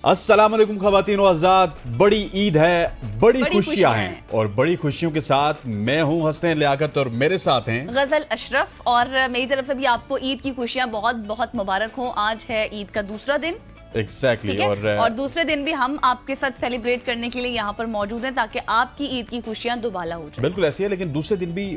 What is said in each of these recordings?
अस्सलाम वालेकुम ख़वातीन व आज़ाद। बड़ी ईद है, बड़ी खुशियां हैं और बड़ी खुशियों के साथ मैं हूं हसनैन लियाकत और मेरे साथ हैं गजल अशरफ। और मेरी तरफ से भी आपको ईद की खुशियां बहुत बहुत मुबारक हो। आज है ईद का दूसरा दिन। एग्जैक्टली और दूसरे दिन भी हम आपके साथ सेलिब्रेट करने के लिए यहाँ पर मौजूद हैं ताकि आपकी ईद की खुशियां दोबाला हो जाए। बिल्कुल ऐसी है, लेकिन दूसरे दिन भी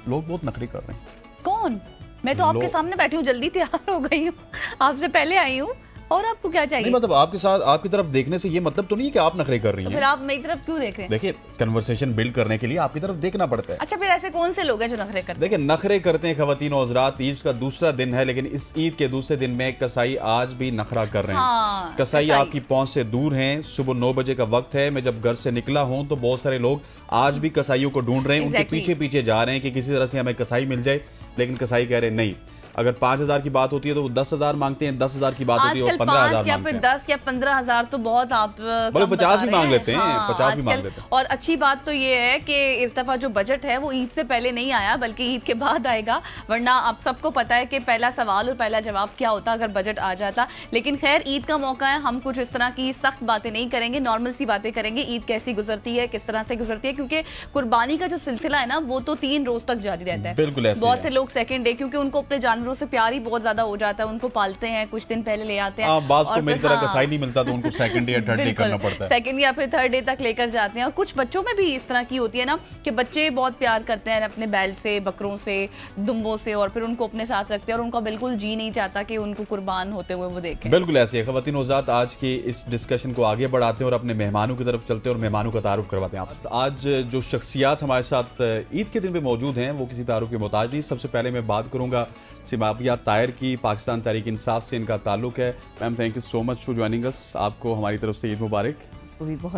लोग बहुत नखरे कर रहे हैं। कौन? मैं तो आपके सामने बैठी हूँ, जल्दी तैयार हो गई हूँ, आपसे पहले आई हूँ। और आपको क्या चाहिए? नहीं, मतलब आपके साथ आपकी तरफ देखने से ये मतलब तो नहीं है कि आप नखरे कर रही हैं। तो फिर आप मेरी तरफ क्यों देख रहे हैं? देखिए, कन्वर्सेशन बिल्ड करने के लिए आपकी तरफ देखना पड़ता है। अच्छा, फिर ऐसे कौन से लोग हैं जो नखरे करते हैं? देखिए, नखरे करते हैं ख़वातीन और हज़रात। ईद का दूसरा दिन है, लेकिन इस ईद के दूसरे दिन में कसाई आज भी नखरा कर रहे हैं। हाँ, कसाई आपकी पहुंच से दूर हैं। सुबह 9 बजे का वक्त है। मैं जब घर से निकला हूं तो बहुत सारे लोग आज भी कसाईयों को ढूंढ रहे हैं। उनके पीछे पीछे जा रहे हैं कि किसी तरह से हमें कसाई मिल जाए, लेकिन कसाई कह रहे हैं नहीं। अगर 5,000 की बात होती है तो वो 10,000 मांगते हैं, 10,000 की बात होती है वो 15,000 या फिर 10 या 15,000 तो बहुत आप 50 भी मांग लेते हैं। हाँ, 50 भी मांग लेते हैं। और अच्छी बात तो ये है कि इस दफा जो बजट है वो ईद से पहले नहीं आया बल्कि ईद के बाद आएगा। वरना आप सबको पता है कि पहला सवाल और पहला जवाब क्या होता अगर बजट आ जाता। लेकिन खैर, ईद का मौका है, हम कुछ इस तरह की सख्त बातें नहीं करेंगे, नॉर्मल सी बातें करेंगे। ईद कैसी गुजरती है, किस तरह से गुजरती है, क्योंकि कुर्बानी का जो सिलसिला है ना वो तो 3 रोज तक जारी रहता है। बिल्कुल, बहुत से लोग सेकंड डे, क्योंकि उनको अपने जानवरों से प्यार ही बहुत ज्यादा हो जाता है, उनको पालते हैं, कुछ दिन पहले ले आते हैं। बात को मेरी तरह कसाई नहीं मिलता तो उनको सेकंड या थर्ड डे करना पड़ता है। सेकंड या फिर थर्ड डे तक लेकर जाते हैं। और कुछ बच्चों में भी इस तरह की होती है ना कि बच्चे बहुत प्यार करते हैं अपने बैल से, बकरों से, दुम्बों से, और फिर उनको अपने साथ रखते हैं और उनका बिल्कुल जी नहीं चाहता कि उनको कुर्बान होते हुए वो देखें। बिल्कुल ऐसे है। ख़वातीन और हज़रात, आज की इस डिस्कशन को आगे बढ़ाते हैं और अपने मेहमानों की तरफ चलते हैं और मेहमानों का तारुफ करवाते हैं आपसे। आज जो शख्सियात हमारे साथ ईद के दिन पे मौजूद हैं वो किसी तारुफ के मोहताज नहीं। सबसे पहले मैं बात करूंगा सिमाबिया ताहिर की। पाकिस्तान तहरीक इंसाफ से इनका ताल्लुक है। Ma'am, thank you so much for joining us. आपको हमारी तरफ से ईद मुबारक।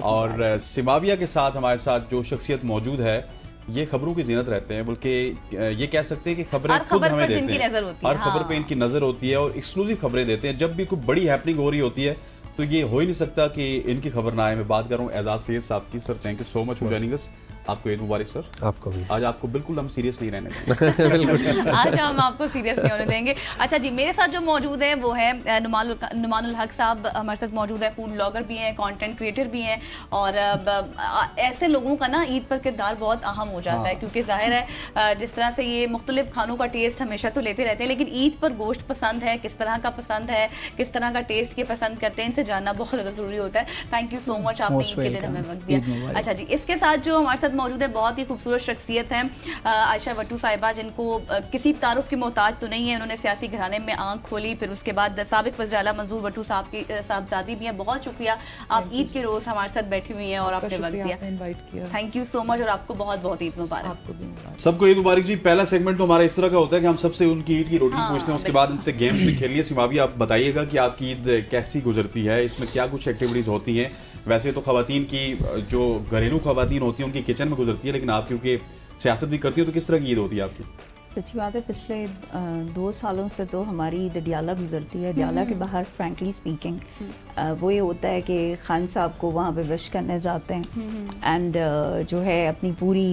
और सिमाबिया के साथ हमारे साथ जो शख्सियत मौजूद है ये खबरों की ज़ीनत रहते हैं, बल्कि ये कह सकते हैं कि खबरें खुद हमें देते हैं। हर खबर पे इनकी नज़र होती है और एक्सक्लूसिव खबरें देते हैं। जब भी कोई बड़ी हैपनिंग हो रही होती है तो ये हो ही नहीं सकता कि इनकी खबर ना आए। मैं बात कर रहा हूँ एजाज सैयद साहब की। Sir, thank you so much for joining अस। आपको ईद मुबारक सर। आपको भी। आज आपको बिल्कुल हम सीरियस नहीं रहने आज हम आपको सीरियस नहीं होने देंगे। अच्छा जी, मेरे साथ जो मौजूद है वो है नुमानुल हक साहब हमारे साथ मौजूद है। फूड ब्लॉगर भी हैं, कंटेंट क्रिएटर भी हैं, और ऐसे लोगों का ना ईद पर किरदार बहुत अहम हो जाता है, क्योंकि जाहिर है जिस तरह से ये मुख्तलिफ खानों का टेस्ट हमेशा तो लेते रहते हैं, लेकिन ईद पर गोश्त पसंद है, किस तरह का पसंद है, किस तरह का टेस्ट के पसंद करते हैं, इनसे जानना बहुत ज़्यादा ज़रूरी होता है। थैंक यू सो मच, आपने ईद के दिन हमें वक्त दिया। अच्छा जी, इसके साथ जो हमारे साथ मौजूद है बहुत ही खूबसूरत शख्सियत हैं आयशा भट्टू साहिबा, जिनको किसी तारुफ की मोहताज तो नहीं है। उन्होंने सियासी घराने में आंख खोली, फिर उसके बाद साबिक वज़ीर आला मंजूर भट्टू साहब की साहबजादी भी हैं। बहुत शुक्रिया, आप ईद के रोज़ हमारे साथ बैठी हुई हैं और आपने वक्त दिया। थैंक यू सो मच और आपको बहुत बहुत ईद मुबारक। सबको ईद मुबारक जी। पहला सेगमेंट तो हमारा इस तरह का होता है कि हम सबसे उनकी ईद की रोटी पूछते हैं, उसके बाद इनसे गेम्स भी खेल लिए। सिमाबिया, आप बताइएगा कि आपकी ईद कैसी गुजरती है, इसमें क्या कुछ एक्टिविटीज़ होती हैं? वैसे तो ख़वातीन की जो घरेलू ख़वातीन होती हैं उनकी किचन में गुजरती है, लेकिन आप क्योंकि सियासत भी करती हो तो किस तरह की ईद होती है आपकी? सच्ची बात है, पिछले 2 सालों से तो हमारी ईद डियाला गुजरती है। डियाला के बाहर फ्रैंकली स्पीकिंग वो ये होता है कि खान साहब को वहाँ पे विश करने जाते हैं, एंड जो है अपनी पूरी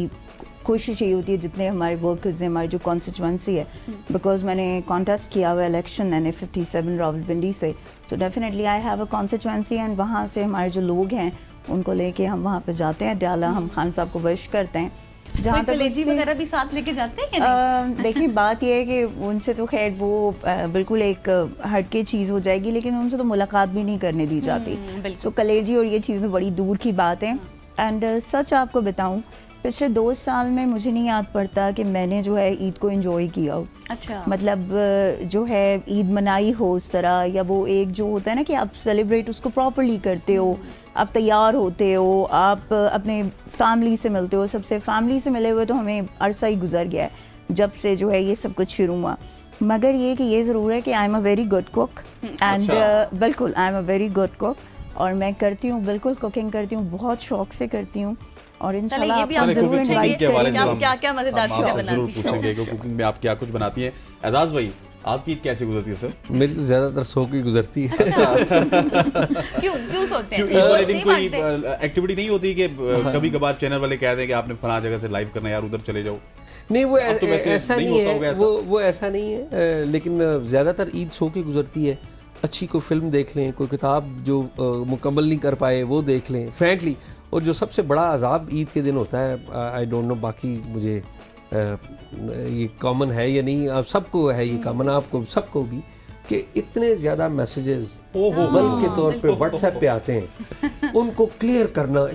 कोशिश यही होती है, जितने हमारे वर्कर्स हैं, हमारी जो कॉन्स्टिट्यूंसी है, बिकॉज मैंने कॉन्टेस्ट किया हुआ इलेक्शन मैंने 57 रावलपिंडी से, तो definitely I have a constituency, and वहाँ से हमारे जो लोग हैं उनको लेके हम वहाँ पे जाते हैं डियाला। हम खान साहब को विश करते हैं। जहाँ तक कलेजी वगैरह भी साथ लेके जाते हैं क्या? देखिए, बात यह है कि उनसे तो खैर वो बिल्कुल एक हटके चीज़ हो जाएगी, लेकिन उनसे तो मुलाकात भी नहीं करने दी जाती। तो कलेजी और ये चीज़ में बड़ी दूर की बात है। एंड सच आपको बताऊं, पिछले 2 साल में मुझे नहीं याद पड़ता कि मैंने जो है ईद को एंजॉय किया हो। अच्छा। मतलब जो है ईद मनाई हो उस तरह, या वो एक जो होता है ना कि आप सेलिब्रेट उसको प्रॉपरली करते हो, आप तैयार होते हो, आप अपने फैमिली से मिलते हो। सबसे फैमिली से मिले हुए तो हमें अरसा ही गुजर गया है जब से जो है ये सब कुछ शुरू हुआ। मगर ये कि ये ज़रूर है कि I am a very good cook, and बिल्कुल I am a very good cook, और मैं करती हूँ, बिल्कुल कुकिंग करती हूँ, बहुत शौक से करती हूँ। और इंशाल्लाह ये भी आप जरूर इनवाइट करेंगे, आप क्या मजेदार चीजें बनाती हैं। पूछेंगे कि कुकिंग में आप क्या कुछ बनाती हैं। एजाज भाई, आपकी ईद कैसे गुजरती है सर? मेरी तो ज्यादातर सो की गुजरती है। क्यों सोते हैं? क्यों दिन कोई एक्टिविटी नहीं होती कि कभी कभार चैनल वाले कह दें कि आपने फला जगह से लाइव करना, यार उधर चले जाओ? नहीं, वो ऐसा नहीं है, वो ऐसा नहीं है, लेकिन ज़्यादातर ईद सो की गुजरती है। अच्छी कोई फिल्म देख लें, कोई किताब जो मुकम्मल नहीं कर पाए वो देख लें फ्रैंकली। और जो सबसे बड़ा अजाब ईद के दिन होता है, आई डोंट नो बाकी मुझे ये कॉमन है या नहीं, आप सबको है ये कॉमन, आपको सबको भी, कि इतने ज़्यादा मैसेजेस बल्क के तौर पे व्हाट्सएप पे आते हैं, उनको क्लियर करना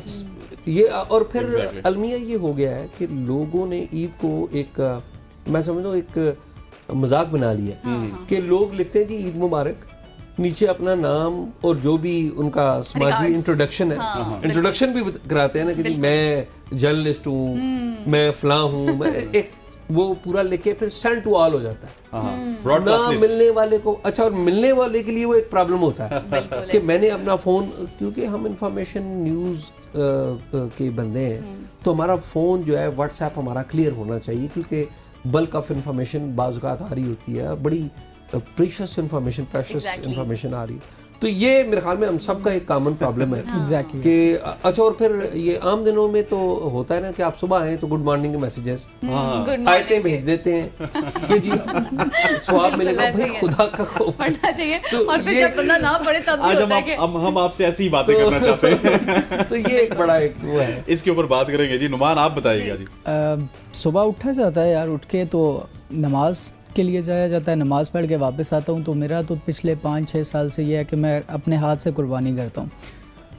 ये। और फिर अलमिया ये हो गया है कि लोगों ने ईद को एक, मैं समझता हूँ एक मजाक बना लिया कि लोग लिखते हैं जी ईद मुबारक, नीचे अपना नाम और जो भी उनका समाजी इंट्रोडक्शन है, इंट्रोडक्शन भी कराते हैं ना कि जी मैं जर्नलिस्ट हूँ, मैं फलां हूँ, मैं एक वो पूरा लेके फिर सेंड टू ऑल हो जाता है ना मिलने वाले को। अच्छा, और मिलने वाले के लिए वो एक प्रॉब्लम होता है कि मैंने अपना फ़ोन, क्योंकि हम इंफॉर्मेशन न्यूज़ के बंदे हैं, तो हमारा फ़ोन जो है व्हाट्सएप हमारा क्लियर होना चाहिए, क्योंकि बल्क ऑफ इंफॉर्मेशन बाज़ औक़ात आ रही होती है, बड़ी प्रीशियस इंफॉर्मेशन आ रही है। तो ये मेरे ख्याल में हम सबका एक कॉमन प्रॉब्लम है एग्जैक्टली कि अच्छा, और फिर ये आम दिनों में तो होता है ना कि आप सुबह आए तो गुड मॉर्निंग के मैसेजेस आयतें भेज देते हैं कि जी स्वाब मिलेगा, भाई खुदा का खौफ पढ़ना चाहिए। और फिर जब बंदा ना पढ़े तब भी आज होता है कि हम आपसे ऐसी ही बातें करना चाहते हैं। तो ये एक बड़ा एक वो है, इसके ऊपर बात करेंगे जी। नुमान, आप बताइएगा जी। सुबह उठा जाता है यार, उठ के तो नमाज के लिए जाया जाता है, नमाज़ पढ़ के वापस आता हूँ। तो मेरा तो पिछले 5-6 साल से ये है कि मैं अपने हाथ से कुर्बानी करता हूँ।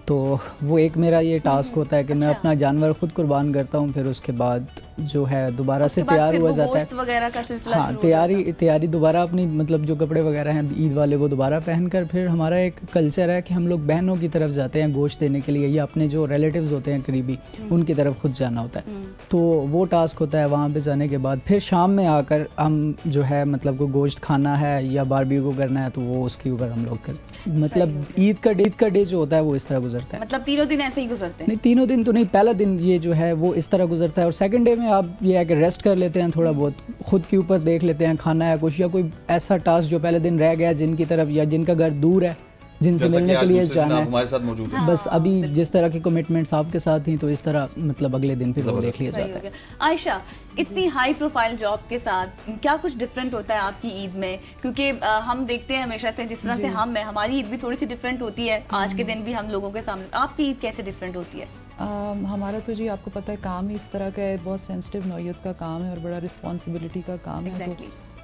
तो वो एक मेरा ये टास्क होता है कि मैं अपना जानवर खुद कुर्बान करता हूँ, फिर उसके बाद जो है दोबारा से तैयार हुआ जाता है वगैरह का सिलसिला हाँ, तैयारी दोबारा अपनी मतलब जो कपड़े वगैरह हैं ईद वाले वो दोबारा पहनकर, फिर हमारा एक कल्चर है कि हम लोग बहनों की तरफ जाते हैं गोश्त देने के लिए, या अपने जो रिलेटिव्स होते हैं करीबी उनकी तरफ खुद जाना होता है। तो वो टास्क होता है, वहाँ पे जाने के बाद फिर शाम में आकर हम जो है मतलब को गोश्त खाना है या बारबेक्यू करना है तो वो उसके ऊपर हम लोग कर मतलब ईद का डे जो होता है वो इस तरह गुजरता है। मतलब तीनों दिन ऐसे ही गुजरते हैं? नहीं, तीनों दिन तो नहीं, पहला दिन ये जो है वो इस तरह गुजरता है, और सेकंड डे में आप ये है कि रेस्ट कर लेते हैं, थोड़ा बहुत खुद के ऊपर देख लेते हैं, खाना है कुछ या कोई ऐसा टास्क जो पहले दिन रह गया जिनकी तरफ या जिनका घर दूर है जिनसे मिलने के लिए जाना है, हमारे साथ मौजूद है। बस अभी जिस तरह की कमिटमेंट्स आपके साथ ही तो इस तरह मतलब अगले दिन फिर वो देख लिया जाता है। आयशा, इतनी हाई प्रोफाइल जॉब के साथ क्या कुछ डिफरेंट होता है आपकी ईद में? क्योंकि हम देखते हैं हमेशा से जिस तरह से हम हैं, हमारी ईद भी थोड़ी सी डिफरेंट होती है आज के दिन भी हम लोगों के सामने। आपकी ईद कैसे डिफरेंट होती है? हमारा तो जी आपको पता है काम ही इस तरह का है, बहुत सेंसिटिव नौयत का काम है और बड़ा रिस्पॉन्सिबिलिटी का काम है, तो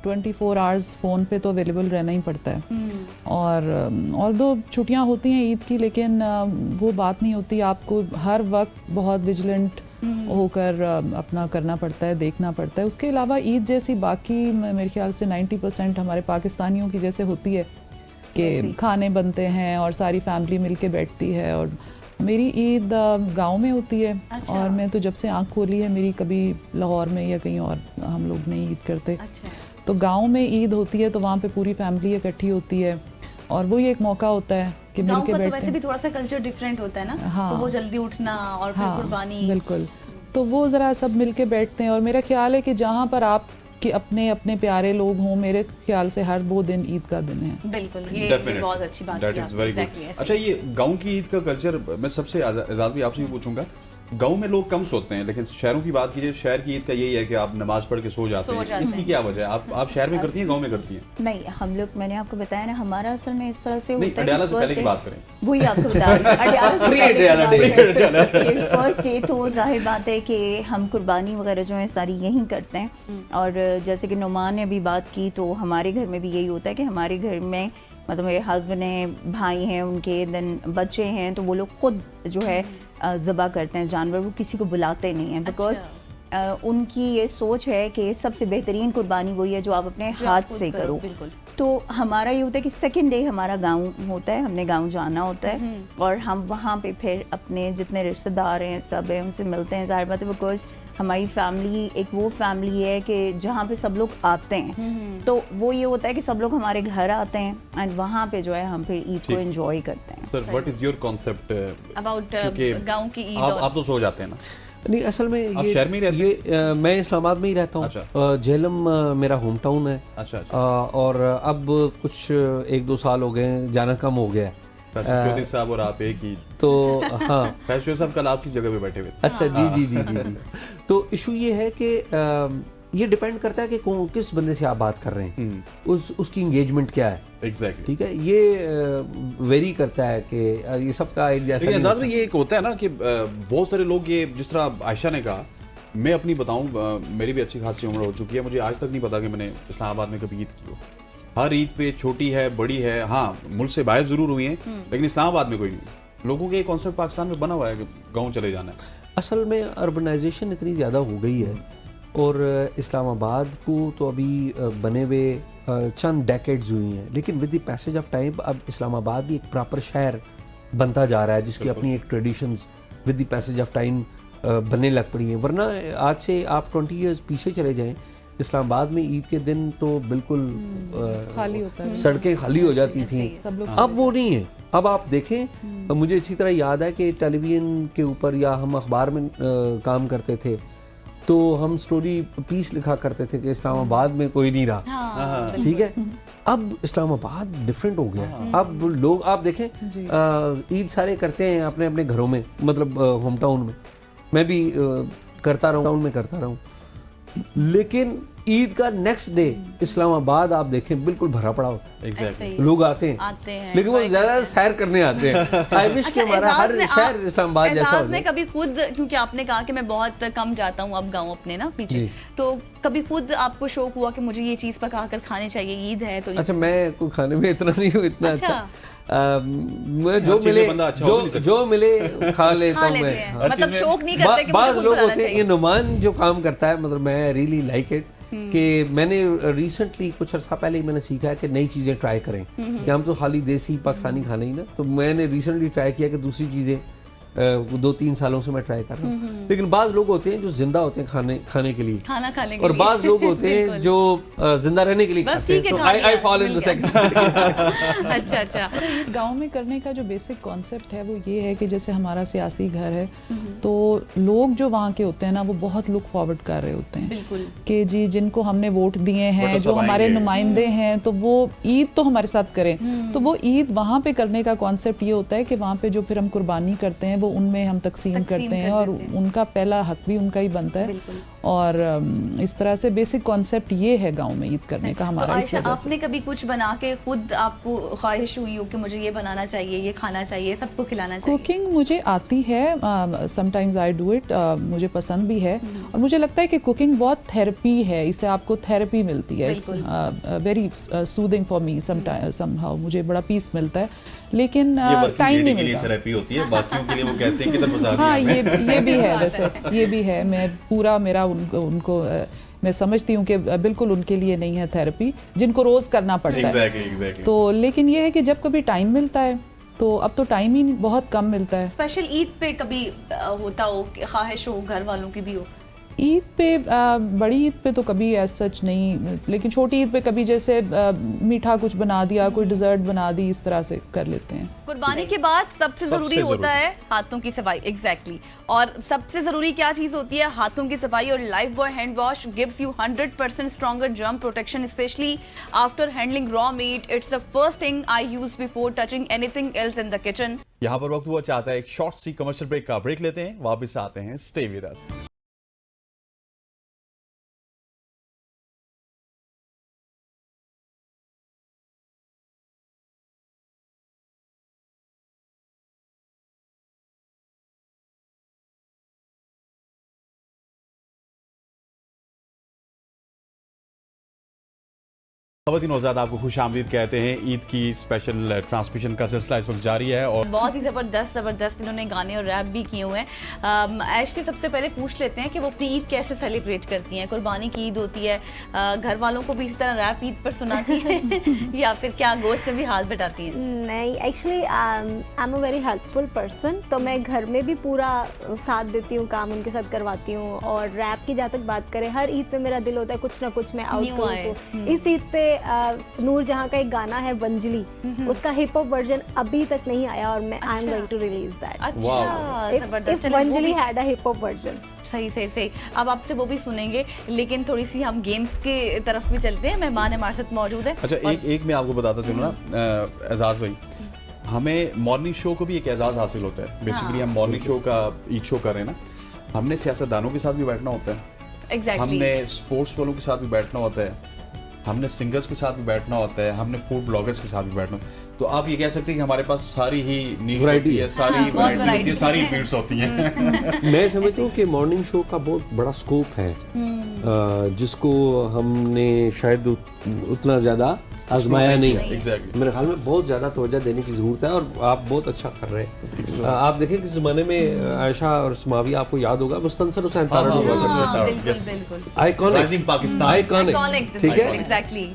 24 आवर्स फ़ोन पे तो अवेलेबल रहना ही पड़ता है। और ऑल्दो छुट्टियां होती हैं ईद की, लेकिन वो बात नहीं होती, आपको हर वक्त बहुत विजिलेंट होकर अपना करना पड़ता है, देखना पड़ता है। उसके अलावा ईद जैसी बाकी मेरे ख्याल से 90% हमारे पाकिस्तानियों की जैसे होती है कि खाने बनते हैं और सारी फैमिली मिल के बैठती है। और मेरी ईद गांव में होती है। अच्छा। और मैं तो जब से आँख खोली है मेरी, कभी लाहौर में या कहीं और हम लोग नहीं ईद करते। अच्छा। तो गांव में ईद होती है तो वहाँ पे पूरी फैमिली इकट्ठी होती है और वो ये एक मौका होता है कि मिल के बैठते हैं। तो वैसे भी थोड़ा सा कल्चर डिफरेंट होता है ना। हाँ। तो वो जल्दी उठना और फिर कुर्बानी। बिल्कुल, तो वो ज़रा सब मिल के बैठते हैं। और मेरा ख्याल है कि जहाँ पर आप कि अपने अपने प्यारे लोग हों, मेरे ख्याल से हर वो दिन ईद का दिन है। बिल्कुल, ये बहुत अच्छी बात है। अच्छा, ये गांव की ईद का कल्चर, मैं सबसे एजाज भी आपसे भी पूछूंगा, गांव में लोग कम सोते हैं, लेकिन शहरों की बात कीजिए, शहर की ईद का यही है कि आप नमाज पढ़ के सो जाते हैं। इसकी क्या वजह है? आप शहर में करती हैं, गांव में करती हैं? नहीं, हम लोग, मैंने आपको बताया ना, हमारा असल में इस तरह से होता है। अडियाला से पहले की बात करें, वही आपको बता रही हूं। अडियाला फर्स्ट डे तो जाहिर बात है कि हम कुर्बानी वगैरह जो है सारी यहीं करते हैं। और जैसे कि नुमान ने अभी बात की, तो हमारे घर में भी यही होता है कि हमारे घर में मतलब मेरे हस्बैंड हैं, भाई हैं उनके, देन बच्चे हैं, तो वो लोग खुद जो है ज़बा करते हैं जानवर, वो किसी को बुलाते नहीं हैं। बिकॉज उनकी ये सोच है कि सबसे बेहतरीन कुर्बानी वही है जो आप अपने हाथ से करो। तो हमारा ये होता है कि सेकंड डे हमारा गांव होता है, हमने गांव जाना होता है और हम वहाँ पे फिर अपने जितने रिश्तेदार हैं सब है उनसे मिलते हैं। ज़ाहिर बात है, बिकॉज हमारी फैमिली एक वो फैमिली है कि जहाँ पे सब लोग आते हैं, तो वो ये होता है कि सब लोग हमारे घर आते हैं एंड वहाँ पे जो है हम फिर ईद को एंजॉय करते हैं। Sir, what is your concept about गांव की ईद? आप तो सो जाते हैं ना? नहीं, असल में आप शहर में ही रहते हैं? मैं इस्लामाबाद में ही रहता हूँ। अच्छा। झेलम मेरा होम टाउन है। अच्छा। और अब कुछ 1-2 साल हो गए, जाना कम हो गया है। फैसल साहब और आप एक ही तो हाँ, फैसल साहब कल आपकी जगह पे बैठे हुए। अच्छा, जी। तो इशू ये है कि ये डिपेंड करता है कि किस बंदे से आप बात कर रहे हैं, उसकी इंगेजमेंट क्या है। एग्जैक्टली। ठीक है, ये वेरी करता है कि ये सबका एक जैसा लेकिन नहीं आजाद होता। भाई ये एक होता है ना कि बहुत सारे लोग, ये जिस तरह आयशा ने कहा, मैं अपनी बताऊं, मेरी भी अच्छी खासी उम्र हो चुकी है, मुझे आज तक नहीं पता कि मैंने इस्लामाबाद में कभी ईद की हो। हर ईद पे छोटी है बड़ी है, हाँ मुल्क से बाहर जरूर हुई है, लेकिन इस्लामाबाद में कोई नहीं। लोगों के कॉन्सेप्ट पाकिस्तान में बना हुआ है कि गाँव चले जाना है। असल में अर्बनाइजेशन इतनी ज़्यादा हो गई है, और इस्लामाबाद को तो अभी बने हुए चंद डेकेड्स हुई हैं, लेकिन with the passage of time अब इस्लामाबाद भी एक प्रॉपर शहर बनता जा रहा है, जिसकी अपनी एक traditions with the passage of time बनने लग पड़ी हैं। वरना आज से आप 20 ईयर्स पीछे चले जाएं, इस्लामाबाद में ईद के दिन तो बिल्कुल खाली होता है, सड़कें खाली हो जाती थी। सब लोग अब वो नहीं है। अब आप देखें, मुझे अच्छी तरह याद है कि टेलीविजन के ऊपर या हम अखबार में काम करते थे, तो हम स्टोरी पीस लिखा करते थे कि इस्लामाबाद में कोई नहीं रहा। ठीक है, अब इस्लामाबाद डिफरेंट हो गया है। अब लोग आप देखें, ईद सारे करते हैं अपने अपने घरों में, मतलब होम टाउन में। मैं भी करता रहा हूँ, टाउन में करता रहा हूँ, लेकिन ईद का नेक्स्ट डे इस्लामाबाद आप देखें बिल्कुल भरा पड़ा होता है। एग्जैक्टली। लोग आते हैं, लेकिन वो ज्यादा सैर करने आते हैं। आई विश कि हमारा हर शहर इस्लामाबाद जैसा हो एजाज ने जाए। कभी खुद, क्योंकि आपने कहा कि मैं बहुत कम जाता हूँ अब गाँव अपने ना पीछे, तो कभी खुद आपको शौक हुआ कि मुझे ये चीज पका कर खानी चाहिए, ईद है तो? अच्छा, मैं कोई खाने में इतना नहीं हूँ, इतना अच्छा मैं जो चीज़ में मिले बंदा अच्छा हो नहीं सकता। जो मिले खा लेता खा हूँ लेते मैं। हैं, हाँ। मतलब शौक नहीं करते कि मुझे बाज़ खुद लोग बनाना होते हैं, चाहिए। ये नुमान जो काम करता है, मतलब मैं रियली लाइक इट, कि मैंने रिसेंटली कुछ अर्सा पहले ही मैंने सीखा है कि नई चीज़ें ट्राई करें, कि हम तो खाली देसी पाकिस्तानी खाना ही ना, तो मैंने रिसेंटली ट्राई किया कि दूसरी चीज़ें 2-3 सालों से मैं ट्राई कर रहा हूँ। लेकिन बाज़ लोग होते हैं जो जिंदा होते हैं खाने के लिए, खाना खाने के और लिए। बाज़ लोग होते हैं जो जिंदा रहने के लिए बस खाते हैं। ठीक है, तो खा लिया, I fall in the mill गया। सेकंड। अच्छा अच्छा। गांव में करने का जो बेसिक कॉन्सेप्ट है वो ये है कि जैसे हमारा सियासी घर है, तो लोग जो वहाँ के होते हैं ना, वो बहुत लुक फॉरवर्ड कर रहे होते हैं बिल्कुल कि जी जिनको हमने वोट दिए हैं, वो तो जो सब हमारे आएंगे। नुमाइंदे हैं, तो वो ईद तो हमारे साथ करें। तो वो ईद वहाँ पे करने का कॉन्सेप्ट ये होता है कि वहाँ पे जो फिर हम कुर्बानी करते हैं वो उनमें हम तकसीम करते हैं, कर और देते हैं। उनका पहला हक भी उनका ही बनता है। बिल्कुल। और इस तरह से बेसिक कॉन्सेप्ट ये है गाँव में ईद करने का तो हमारा। इस आयशा, वजह से आपने कभी कुछ बना के खुद आपको ख्वाहिश हुई हो कि मुझे ये बनाना चाहिए, ये खाना चाहिए, सबको खिलाना चाहिए? कुकिंग मुझे आती है, समटाइम्स आई डू इट, मुझे पसंद भी है, और मुझे लगता है कि कुकिंग बहुत थेरेपी है, इससे आपको थेरेपी मिलती है। It's very soothing for me somehow, मुझे बड़ा पीस मिलता है, लेकिन टाइम नहीं मिलता। थेरेपी होती है, बाकियों के लिए वो कहते हैं कि इधर मजा हाँ, ये भी है, वैसे ये भी है। मैं पूरा मेरा उनको मैं समझती हूँ कि बिल्कुल उनके लिए नहीं है थेरेपी, जिनको रोज करना पड़ता है। एग्जैक्टली। तो लेकिन ये है कि जब कभी टाइम मिलता है, तो अब तो टाइम ही बहुत कम मिलता है। स्पेशल ईद पे कभी होता हो कि ख्वाहिश हो, घर वालों की भी हो? ईद पे बड़ी ईद पे तो कभी एज सच नहीं, लेकिन छोटी ईद पे कभी जैसे मीठा कुछ बना दिया, कोई डिजर्ट बना दी, इस तरह से कर लेते हैं। कुर्बानी के बाद सबसे जरूरी होता है हाथों की सफाई। एग्जैक्टली। और सबसे जरूरी क्या चीज होती है? हाथों की सफाई। और Lifebuoy hand wash gives you 100% stronger germ protection, specially after handling raw meat. It's the first thing I use before touching anything else in the kitchen. यहाँ पर वक्त हुआ चाहता है एक शॉर्ट सी कमर्शियल ब्रेक का। ब्रेक लेते हैं, वापस आते हैं। Stay with us. खवातीन नौज़ाद आपको खुश आमदीद कहते हैं। ईद की स्पेशल ट्रांसमिशन का सिलसिला इस वक्त जारी है, और बहुत ही ज़बरदस्त इन्होंने गाने और रैप भी किए हुए हैं। ऐश से सबसे पहले पूछ लेते हैं कि वो अपनी ईद कैसे सेलिब्रेट करती हैं। कुर्बानी की ईद होती है, घर वालों को भी इसी तरह रैप ईद पर सुनाती हैं या फिर क्या गोश्त में भी हाथ बटाती हैं? नहीं, actually I am a very helpful person, तो मैं घर में भी पूरा साथ देती हूँ, काम उनके साथ करवाती हूँ। और रैप की जहाँ तक बात करें, हर ईद पे मेरा दिल होता है कुछ ना कुछ मैं आउट करूँ। तो इस ईद पे नूर जहाँ का एक गाना है वंजली, उसका हिप हॉप वर्जन अभी तक नहीं आया, और मैं I am going to release that. अच्छा, इफ वंजली had a hip hop version. सही। अब आपसे वो भी सुनेंगे, लेकिन थोड़ी सी हम गेम्स के तरफ भी चलते हैं। मेहमान हमारे साथ मौजूद है। अच्छा, एक मैं आपको बताता चलूँ ना एजाज भाई, हमें मॉर्निंग शो को भी एक एजाज हासिल होता है। बेसिकली हम मॉर्निंग शो का ईद शो कर रहे हैं ना, हमने सियासतदानों के साथ भी बैठना होता है। Exactly. हमने स्पोर्ट्स वालों के साथ भी बैठना होता है, हमने सिंगर्स के साथ भी बैठना होता है, हमने फूड ब्लॉगर्स के साथ भी बैठना। तो आप ये कह सकते हैं कि हमारे पास सारी ही नीश होती है, सारी हाँ, बहुत वैरायटी होती है, variety सारी फील्ड्स होती हैं। मैं समझता हूँ कि मॉर्निंग शो का बहुत बड़ा स्कोप है, जिसको हमने शायद उतना ज़्यादा आजमाया नहीं। Exactly. मेरे ख्याल में बहुत ज़्यादा तवज्जो देने की ज़रूरत है और आप बहुत अच्छा कर रहे हैं। आप देखें कि ज़माने में आयशा और समावी, आपको याद होगा, मुस्तनसर हुसैन तारड़ हुआ हाँ, करते बिल्कुल Yes. बिल्कुल आइकॉनिक Rising Pakistan. आइकॉनिक, ठीक है। एग्जैक्टली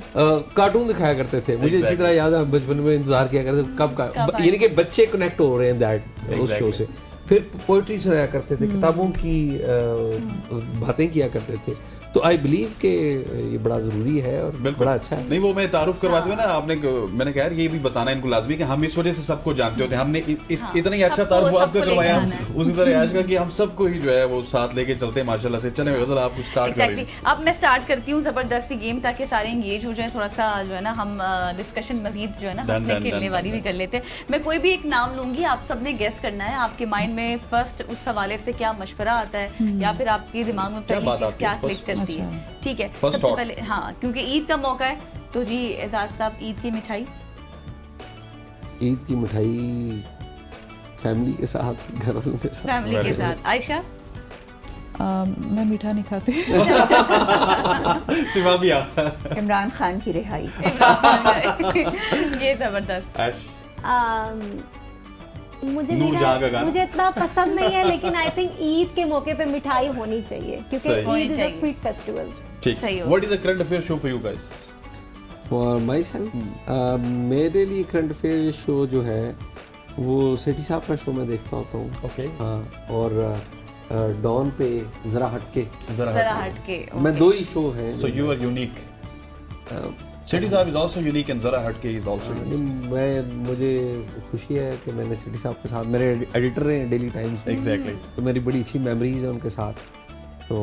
कार्टून दिखाया करते थे, मुझे इसी तरह याद है, बचपन में इंतजार किया करते थे कब यानी कि बच्चे कनेक्ट हो रहे हैं दैट उस शो से। फिर पोइट्री सुनाया करते थे, किताबों की बातें किया करते थे। तो आई बिलीव कि ये बड़ा ज़रूरी है और बड़ा अच्छा है। नहीं, वो मैं तारुफ करवाते हुए ना, मैंने कहा यार ये भी बताना इनको लाजमी कि हम इस वजह से सबको जानते होते हैं, हमने इतना ही अच्छा तारुफ आपका करवाया, उसी तरह आज का कि हम सबको ही जो है वो साथ लेके चलते हैं माशाल्लाह से। चलें गजल, आप कुछ स्टार्ट करें। अब मैं स्टार्ट करती हूँ ज़बरदस्ती गेम, ताकि सारे इंगेज हो जाएं, थोड़ा सा जो है ना हम डिस्कशन मजीद जो है ना हंसने खेलने वाली भी कर लेते हैं। मैं कोई भी एक नाम लूंगी, आप सबने गेस करना है आपके माइंड में फर्स्ट उस हवाले से क्या मशवरा आता है या फिर आपके दिमाग में पहली चीज़ क्या क्लिक करती है। ठीक है, सबसे पहले हाँ, क्योंकि ईद का मौका है, तो जी एजाज साहब, ईद की मिठाई। ईद की मिठाई फैमिली के साथ, घर वालों के साथ। फैमिली के साथ। आयशा? मैं मीठा नहीं खाती। सिमाबिया? इमरान खान की रिहाई। ये जबरदस्त। मुझे नूरजहां का गाना। मुझे इतना पसंद नहीं है, लेकिन आई थिंक ईद के मौके पे मिठाई होनी चाहिए, क्योंकि सही। Eid is a sweet festival. ठीक। सही हो। What is the current affair show for you guys? For my self, मेरे लिए करंट अफेयर शो जो है वो सेठी साहब का शो मैं देखता होता हूँ। ओके। हाँ, और डॉन पे ज़रा हटके, जरा हट के। मैं दो ही शो हैं। So you are unique. City Saab is also unique and Zara Hatke is also unique. मुझे खुशी है कि मैंने सिटी साहब के साथ, मेरे एडिटर हैं डेली टाइम्स में, Exactly. तो मेरी बड़ी अच्छी मेमोरीज है उनके साथ, तो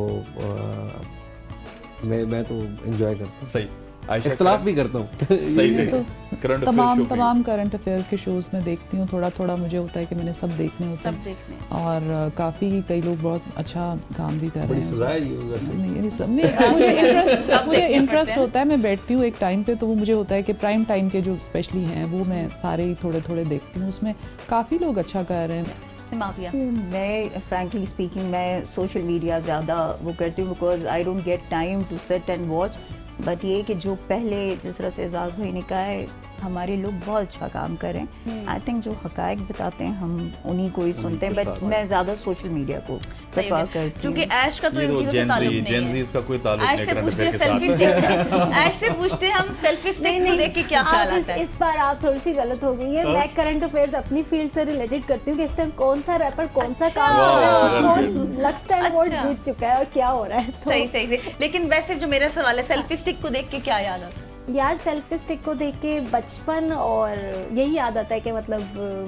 मैं तो एंजॉय करता हूँ, सही। आयशा इख्तलाफ भी करता हूँ। सही तो करंट तमाम करंट अफेयर्स के शोज़ में देखती हूँ, थोड़ा मुझे होता है कि मैंने सब देखने होते सब हैं, देखने। और काफ़ी कई लोग बहुत अच्छा काम भी कर रहे बड़ी हैं। सजा है ये वैसे। नहीं, ये सब नहीं, मुझे देखने इंटरेस्ट पड़ते हैं। होता है। मैं बैठती हूँ एक टाइम पे, तो वो मुझे होता है कि प्राइम टाइम के जो स्पेशली हैं वो मैं सारे ही थोड़े देखती हूँ। उसमें काफ़ी लोग अच्छा कर रहे हैं। सिमाबिया? मैं फ्रैंकली स्पीकिंग मैं सोशल मीडिया ज़्यादा वो करती हूँ, because I don't get time to sit and watch. But ये कि जो पहले जिस तरह से एजाज भाई ने कहा है, हमारे लोग बहुत अच्छा काम कर रहे हैं। आई थिंक जो हकायक बताते हैं हम उन्हीं को ही सुनते हैं, बट मैं ज़्यादा सोशल मीडिया को प्रेफर करती हूँ। क्योंकि ऐश का तो ये इन तो चीज़ों से ताल्लुक नहीं जेन जी है। इसका कोई ताल्लुक ऐश नहीं से करंट पूछते हैं अफेयर सेल्फी के साथ। स्टिक, ऐश से पूछते हैं हम सेल्फी स्टिक को देख के क्या ख्याल आप आता है। इस बार आप थोड़ी सी गलत हो गई है। मैं करंट अफेयर्स अपनी फील्ड से रिलेटेड करती हूँ कि इस टाइम कौन सा रैपर कौन सा काम कर रहा है, वाह, कौन लक्स टाइम अवार्ड अच्छा। जीत चुका है और क्या हो रहा है। तो सही। लेकिन वैसे जो मेरा सवाल है, सेल्फी स्टिक को देख के क्या याद आता है? यार, सेल्फी स्टिक को देख के बचपन और यही याद आता है कि मतलब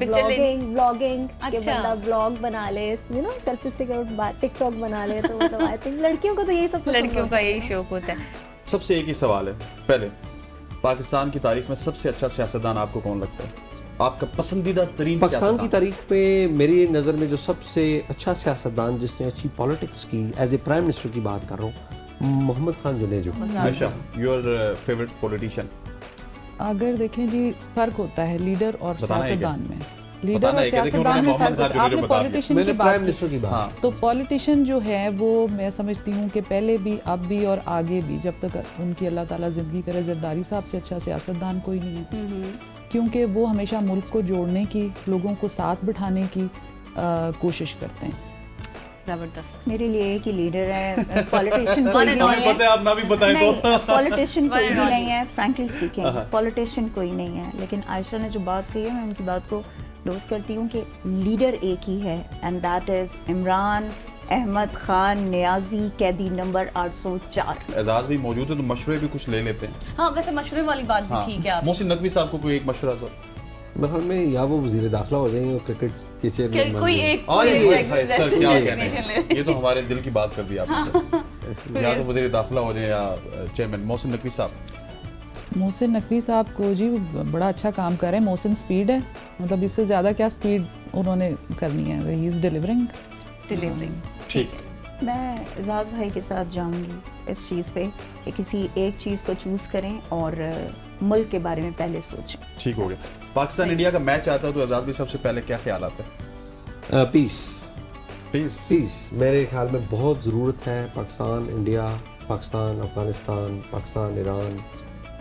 ब्लॉगिंग कि अच्छा। बंदा ब्लॉग बना ले, यू नो, सेल्फी स्टिक और टिकटॉक बना ले, तो मतलब आई थिंक लड़कियों को तो यही सब पसंद लड़कियों होता का है। यही शौक होता है। सबसे एक ही सवाल है, पहले पाकिस्तान की तारीख में सबसे अच्छा सियासतदान आपको कौन लगता है? आपका पसंदीदा तरीन पाकिस्तान की तारीख में मेरी नज़र में जो सबसे अच्छा सियासतदान जिसने अच्छी पॉलिटिक्स की, एज ए प्राइम मिनिस्टर की बात कर रहा हूँ, Mohammad Khan Junejo. Ayesha, your favourite politician? अगर देखें जी, फ़र्क होता है लीडर और बताना है क्या? सियासतदान में। लीडर बताना और है क्या? देखिए, सियासतदान उन्होंने में फ़र्क मोहम्मद होता है। खान जो आपने बता दिया। पॉलिटिशियन मैंने की प्राइम बात मिनिस्टर की बात, हाँ। तो पॉलिटिशियन जो है वो मैं समझती हूँ कि पहले भी, अब भी और आगे भी, जब तक उनकी अल्लाह ताला ज़िंदगी करे, ज़रदारी साहब से अच्छा सियासतदान कोई नहीं है, क्योंकि वो हमेशा मुल्क को जोड़ने की, लोगों को साथ बिठाने की कोशिश करते हैं। जबरदस्त। मेरे लिए एक ही लीडर है, पॉलिटिशियन कोई One and नहीं only। है। पता है, आप ना भी बताएं तो। नहीं, पॉलिटिशियन कोई One and भी only। नहीं है, फ्रैंकली स्पीकिंग पॉलिटिशियन कोई नहीं है। लेकिन आयशा ने जो बात कही है, मैं उनकी बात को डोज करती हूँ कि लीडर एक ही है, and that is Imran Ahmad Khan Niazi, कैदी नंबर 804। एजाज भी मौजूद है तो मशवरे भी कुछ ले लेते हैं। हाँ, वैसे मशवरे वाली बात भी ठीक है। आप मोहसिन नकवी साहब को कोई एक मशवरा सर? मेरे ख्याल में या वो वज़ीर दाखिला हो जाएंगे और क्रिकेट के चेयरमैन बन कोई जाएंगे। एक और ये सर क्या designation कहने, ले। ये तो हमारे दिल की बात कर दी आपने सर। या तो वज़ीर दाखिला हो जाए या चेयरमैन। मोहसिन नकवी साहब? मोहसिन नकवी साहब को जी बड़ा अच्छा काम कर रहे हैं। मोहसिन स्पीड है, मतलब इससे ज़्यादा क्या स्पीड उन्होंने करनी है। He is delivering. ठीक। मैं एजाज भाई के साथ जाऊंगी इस चीज़ पे कि किसी एक चीज़ को चूज़ करें और मुल्क के बारे में पहले सोचें। ठीक हो गया। पाकिस्तान इंडिया का मैच आता है तो एजाज भी सबसे पहले क्या ख्याल आता है? Piece please. पीस मेरे ख्याल में बहुत ज़रूरत है। Pakistan India, Pakistan Afghanistan, Pakistan Iran,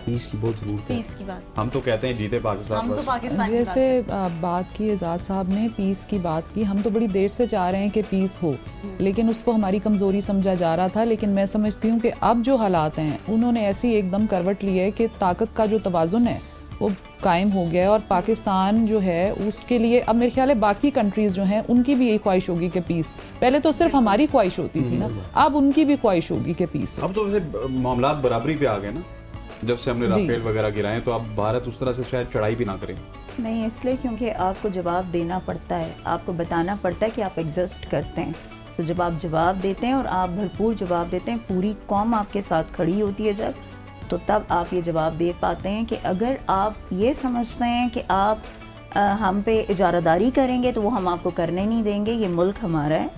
peace की बहुत ज़रूरत है। पीस की बात, हम तो कहते हैं जीते पाकिस्तान हम तो बस। पाकिस्तान की जैसे बात की एजाज साहब ने पीस की बात की, हम तो बड़ी देर से चाह रहे हैं कि पीस हो, लेकिन उसको हमारी कमज़ोरी समझा जा रहा था। लेकिन मैं समझती हूँ कि अब जो हालात हैं उन्होंने ऐसी एकदम करवट ली है कि ताकत का जो तवाज़ुन है वो कायम हो गया है। और पाकिस्तान जो है उसके लिए अब मेरे ख्याल है बाकी कंट्रीज़ जो हैं उनकी भी यही ख्वाहिश होगी कि पीस, पहले तो सिर्फ हमारी ख्वाहिश होती थी ना, अब उनकी भी ख्वाहिश होगी कि पीस हो। अब तो वैसे मामलात बराबरी पे आ गए ना, जब से हमने जी। राफेल वगैरह गिराए, तो अब भारत उस तरह से शायद चढ़ाई भी ना करे। नहीं, इसलिए क्योंकि आपको जवाब देना पड़ता है, आपको बताना पड़ता है कि आप एग्जिस्ट करते हैं। तो जब आप जवाब देते हैं और आप भरपूर जवाब देते हैं, पूरी कौम आपके साथ खड़ी होती है जब, तो तब आप ये जवाब दे पाते हैं कि अगर आप ये समझते हैं कि आप हम पे इजारादारी करेंगे तो वो हम आपको करने नहीं देंगे। ये मुल्क हमारा है,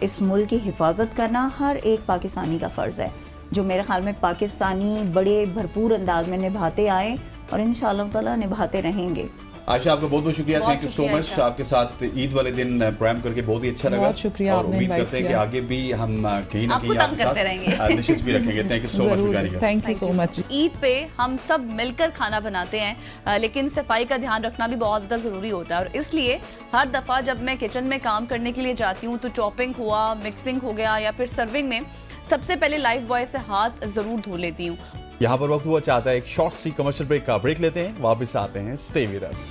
इस मुल्क की हिफाजत करना हर एक पाकिस्तानी का फ़र्ज़ है, जो मेरे ख्याल में पाकिस्तानी बड़े भरपूर अंदाज में निभाते आए और इंशाअल्लाह ताला निभाते रहेंगे। आयशा, आपका बहुत बहुत शुक्रिया। बहुत थैंक यू सो शुक्रिया मच। आयशा। आपके साथ ईद वाले दिन प्रोग्राम करके बहुत ही अच्छा लगा। बहुत शुक्रिया, और आपने उम्मीद invite करते हैं कि किया। आगे भी हम कहीं ना आपको कहीं तंग आपके करते रहेंगे। साथ डिशेस भी रखेंगे। Thank you so much for ज़रूर, joining us. Thank you so much. Eid पे हम सब मिलकर खाना बनाते हैं, लेकिन सफाई का ध्यान रखना भी बहुत ज़्यादा ज़रूरी होता है। और इसलिए हर दफ़ा जब मैं किचन में काम करने के लिए जाती हूँ तो चॉपिंग हुआ, मिक्सिंग हो गया या फिर सर्विंग में, सबसे पहले लाइफ बॉय से हाथ ज़रूर धो लेती हूँ। यहाँ पर वक्त हुआ चाहता है एक शॉर्ट सी कमर्शियल ब्रेक का ब्रेक लेते हैं, वापस आते हैं। Stay with us.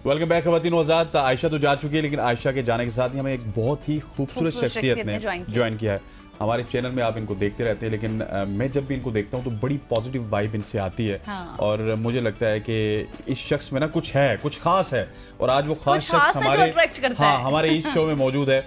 Welcome back खवातीन आज़ाद। आयशा तो जा चुकी है, लेकिन आयशा के जाने के साथ ही हमें एक बहुत ही खूबसूरत शख्सियत ने ज्वाइन किया है हमारे चैनल में। आप इनको देखते रहते हैं, लेकिन मैं जब भी इनको देखता हूँ तो बड़ी पॉजिटिव वाइब इनसे आती है। हाँ। और मुझे लगता है कि इस शख्स में ना कुछ है, कुछ खास है। और आज वो खास कुछ खास शख्स है जो हमारे attract करता हाँ है। हमारे इस शो में मौजूद है।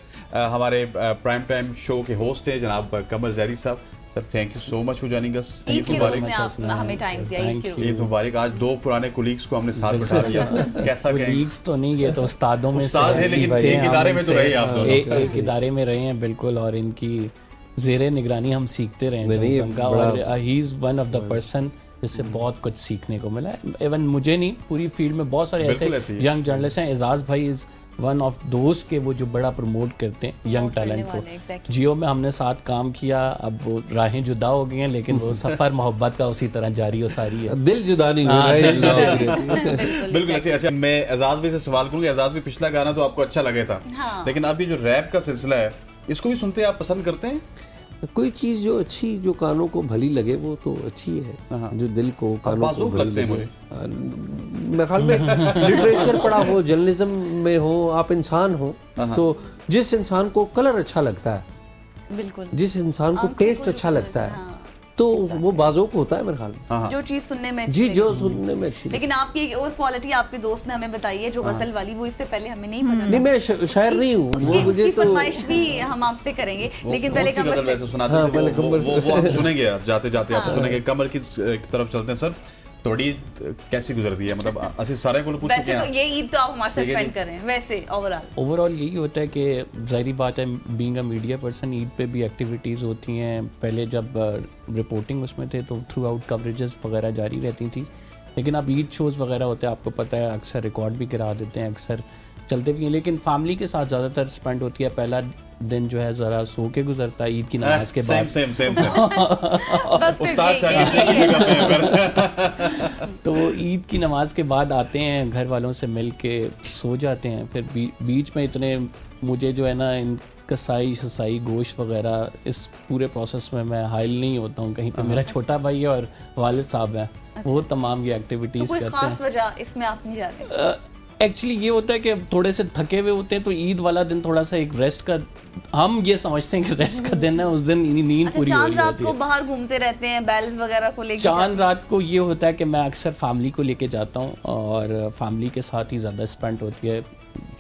हमारे प्राइम टाइम शो के होस्ट हैं जनाब कमर जैदी साहब। Sir, thank you so much for joining अस। ईद के रोज़ में आप हमें टाइम दिया। ईद के रोज़। ईद मुबारक। आज दो पुराने कुलीग्स को हमने साथ बिठा दिया। कैसा कहें? लीग्स तो नहीं, ये तो उस्तादों में से उस्ताद है, ऐसी लेकिन भाई एक हैं, इदारे हम में तो इनसे- रहे आप दोनों। एक इदारे में रहे हैं बिल्कुल, और इनकी ज़ेरे निगरानी हम सीखते रहे हैं नहीं, का। बड़ा- और he is one of the person जिससे बहुत कुछ सीखने को मिला है। इवन मुझे नहीं, पूरी फील्ड में बहुत सारे बिल्कुल ऐसे ऐसे ही। यंग जर्नलिस्ट हैं। एजाज भाई इज़ वन ऑफ दोस्त के वो जो बड़ा प्रमोट करते हैं यंग करने टैलेंट को। वाले, exactly। जियो में हमने साथ काम किया, अब वो राहें जुदा हो गई हैं, लेकिन वो सफ़र मोहब्बत का उसी तरह जारी और सारी है। दिल जुदा नहीं हो हाँ, रहा है, दिल जुदा जुदा हो रही है। बिल्कुल ऐसे। अच्छा, मैं एजाज भाई से सवाल करूंगा। एजाज भाई, पिछला गाना तो आपको अच्छा लगे था, हाँ। लेकिन अब ये जो रैप का सिलसिला है, इसको भी सुनते हैं आप? पसंद करते हैं? कोई चीज़ जो अच्छी, जो कानों को भली लगे वो तो अच्छी हाँ। है, जो दिल को कानों को बाज़ुक भली लगते हैं लगे। मेरे ख्याल में लिटरेचर पढ़ा हो, जर्नलिज्म में हो, आप इंसान हो, तो जिस इंसान को कलर अच्छा लगता है, बिल्कुल। जिस इंसान को आंखों टेस्ट को अच्छा जो लगता हाँ। है, तो वो बाज़ुक होता है मेरे ख्याल में। हाँ। जो चीज़ सुनने में अच्छी जी, लगे। जो सुनने में अच्छी लेकिन आपकी एक और क्वालिटी आपके दोस्त ने हमें बताई है, जो गजल वाली, वो इससे पहले हमें नहीं पता नहीं, था। मैं शायर नहीं हूँ, वो उसकी मुझे तो फरमाइश भी हम आपसे करेंगे, लेकिन पहले कौन सी कमर गजल वैसे से सुनाते हाँ, थे? पहले वो हम सुनेंगे जाते जाते। आप सुनेंगे। कमर की तरफ चलते हैं। सर, थोड़ी कैसी गुजरती है? मतलब असि सारे को पूछ चुके वैसे तो हैं। ये ईद तो आप हमारे साथ ठीक है स्पेंड जी। कर रहे हैं, वैसे ओवरऑल ओवरऑल यही होता है कि ज़ाहिर बात है, being a media person, Eid पे भी एक्टिविटीज़ होती हैं। पहले जब रिपोर्टिंग उसमें थे तो थ्रू आउट कवरेजेस वगैरह जारी रहती थी, लेकिन अब ईद शोज़ वगैरह होते हैं, आपको पता है, अक्सर रिकॉर्ड भी करा देते हैं, अक्सर चलते भी हैं, लेकिन फैमिली के साथ ज़्यादातर स्पेंड होती है। पहला दिन जो है ज़रा सो के गुजरता है ईद की नमाज के बाद। सेम बस फिर उस्ताद ये- शागिर्द ये- की जगह पे अगर तो वो ईद की नमाज के बाद आते हैं, घर वालों से मिल के सो जाते हैं। फिर बीच में इतने मुझे जो है ना, इन कसाई शसाई गोश्त वगैरह, इस पूरे प्रोसेस में मैं हाइल नहीं होता हूँ कहीं पे। मेरा छोटा भाई है और वालिद साहब हैं, वो तमाम ये तो एक्टिविटीज़ कोई करते खास हैं। वजह इसमें आप नहीं जाते? एक्चुअली ये होता है कि थोड़े से थके हुए होते हैं तो ईद वाला दिन थोड़ा सा एक रेस्ट का, हम ये समझते हैं कि रेस्ट का दिन है, उस दिन नींद अच्छा, पूरी हो चांद रही रात होती को है। बाहर घूमते रहते हैं, बैल्स वगैरह को लेके चांद रात को ये होता है कि मैं अक्सर फैमिली को लेके जाता हूँ और फैमिली के साथ ही ज़्यादा स्पेंड होती है।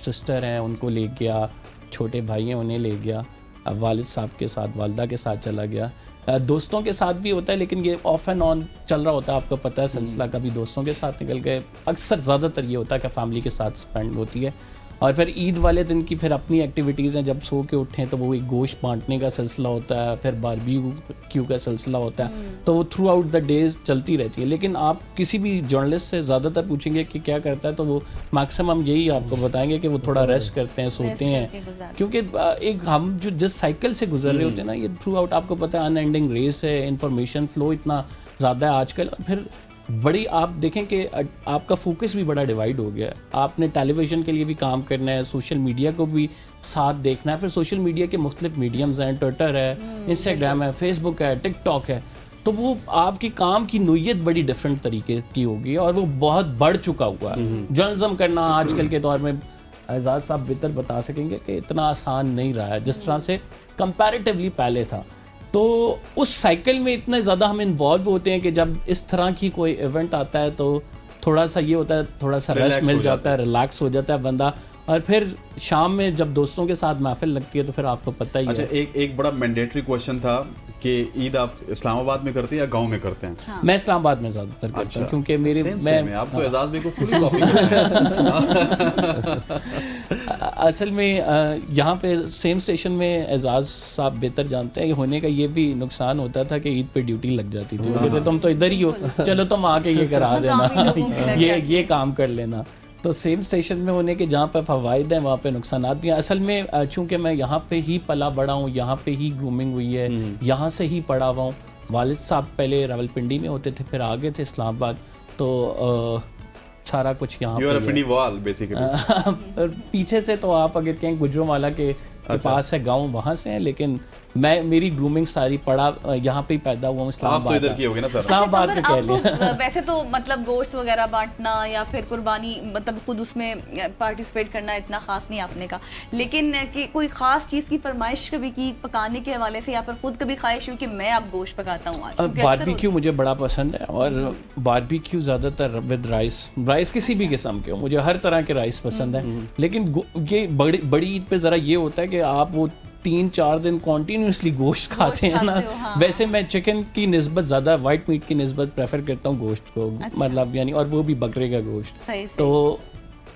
सिस्टर हैं उनको ले गया, छोटे भाई हैं उन्हें ले गया, वालिद साहब के साथ, वालदा के साथ चला गया, दोस्तों के साथ भी होता है, लेकिन ये ऑफ एंड ऑन चल रहा होता है, आपको पता है सिलसिला। कभी दोस्तों के साथ निकल गए, अक्सर ज़्यादातर ये होता है कि फैमिली के साथ स्पेंड होती है। और फिर ईद वाले दिन की फिर अपनी एक्टिविटीज़ हैं, जब सो के उठें तो वो एक गोश्त बांटने का सिलसिला होता है, फिर बारबेक्यू का सिलसिला होता है, तो वो थ्रू आउट द डेज चलती रहती है। लेकिन आप किसी भी जर्नलिस्ट से ज़्यादातर पूछेंगे कि क्या करता है, तो वो मैक्सिमम यही आपको बताएंगे कि वो थोड़ा रेस्ट करते हैं, सोते हैं, क्योंकि एक हम जो जिस साइकिल से गुजर रहे होते हैं ना, ये थ्रू आउट आपको पता है अनएंडिंग रेस है, इंफॉर्मेशन फ्लो इतना ज़्यादा है आजकल। और फिर बड़ी आप देखें कि आपका फोकस भी बड़ा डिवाइड हो गया है। आपने टेलीविज़न के लिए भी काम करना है, सोशल मीडिया को भी साथ देखना है, फिर सोशल मीडिया के मुख्तलिफ मीडियम्स हैं, ट्विटर है, इंस्टाग्राम है, फेसबुक है, टिकटॉक है, तो वो आपकी काम की नोयत बड़ी डिफरेंट तरीके की होगी और वो बहुत बढ़ चुका हुआ है। जर्नलिज्म करना आजकल के दौर में एजाज साहब बेहतर बता सकेंगे कि इतना आसान नहीं रहा है जिस तरह से कंपैरेटिवली पहले था। तो उस साइकिल में इतने ज़्यादा हम इन्वॉल्व होते हैं कि जब इस तरह की कोई इवेंट आता है तो थोड़ा सा ये होता है, थोड़ा सा रेस्ट मिल जाता है, रिलैक्स हो जाता है बंदा। और फिर शाम में जब दोस्तों के साथ महफिल लगती है तो फिर आपको पता ही अच्छा, है। एक बड़ा मैंडेटरी क्वेश्चन था कि ईद आप इस्लामाबाद में करते हैं या गांव में करते हैं? हाँ। मैं इस्लामाबाद में ज़्यादातर करता हूँ क्योंकि मेरे मैं आप तो एजाज भाई को फुली कॉपी कर रहे हैं। असल में यहाँ पे सेम स्टेशन में एजाज साहब बेहतर जानते हैं, ये होने का ये भी नुकसान होता था कि ईद पे ड्यूटी लग जाती थी। वो कहते तुम तो इधर ही हो, चलो तुम आके ये करा देना, ये काम कर लेना। तो सेम स्टेशन में होने के जहाँ पर फ़वाइद हैं वहाँ पे नुकसानात भी हैं। असल में चूँकि मैं यहाँ पे ही पला बड़ा हूँ, यहाँ पे ही ग्रूमिंग हुई है, यहाँ से ही पढ़ा हुआ हूँ। वालिद साहब पहले रावलपिंडी में होते थे, फिर आगे थे इस्लामाबाद, तो सारा कुछ यहाँ पे पीछे से तो आप अगर कहें गुजरोंवाला के पास है गांव, वहाँ से है, लेकिन मेरी ग्रूमिंग सारी पड़ा यहाँ पे ही पैदा हुआ हूँ, इस्लामाबाद। आप तो इधर की होगी ना सर? इस्लामाबाद के कह लिया। वैसे तो मतलब गोश्त वगैरह बांटना या फिर कुर्बानी, मतलब खुद उसमें पार्टिसिपेट करना इतना खास नहीं आपने का, लेकिन कि कोई खास चीज़ की फरमाइश कभी की पकाने के हवाले से या फिर खुद कभी ख्वाहिश हुई कि मैं अब गोश्त पकाता हूँ आज? बारबेक्यू मुझे बड़ा पसंद है और बारबेक्यू ज़्यादातर विद राइस किसी भी किस्म के हो, मुझे हर तरह के राइस पसंद है। लेकिन ये बड़ी ईद पे ज़रा ये होता है कि आप वो 3-4 दिन कॉन्टीन्यूसली गोश्त खाते हैं ना। हाँ। वैसे मैं चिकन की निस्बत ज़्यादा, वाइट मीट की निस्बत प्रेफर करता हूँ गोश्त को। अच्छा। मतलब यानी, और वो भी बकरे का गोश्त। सही से। तो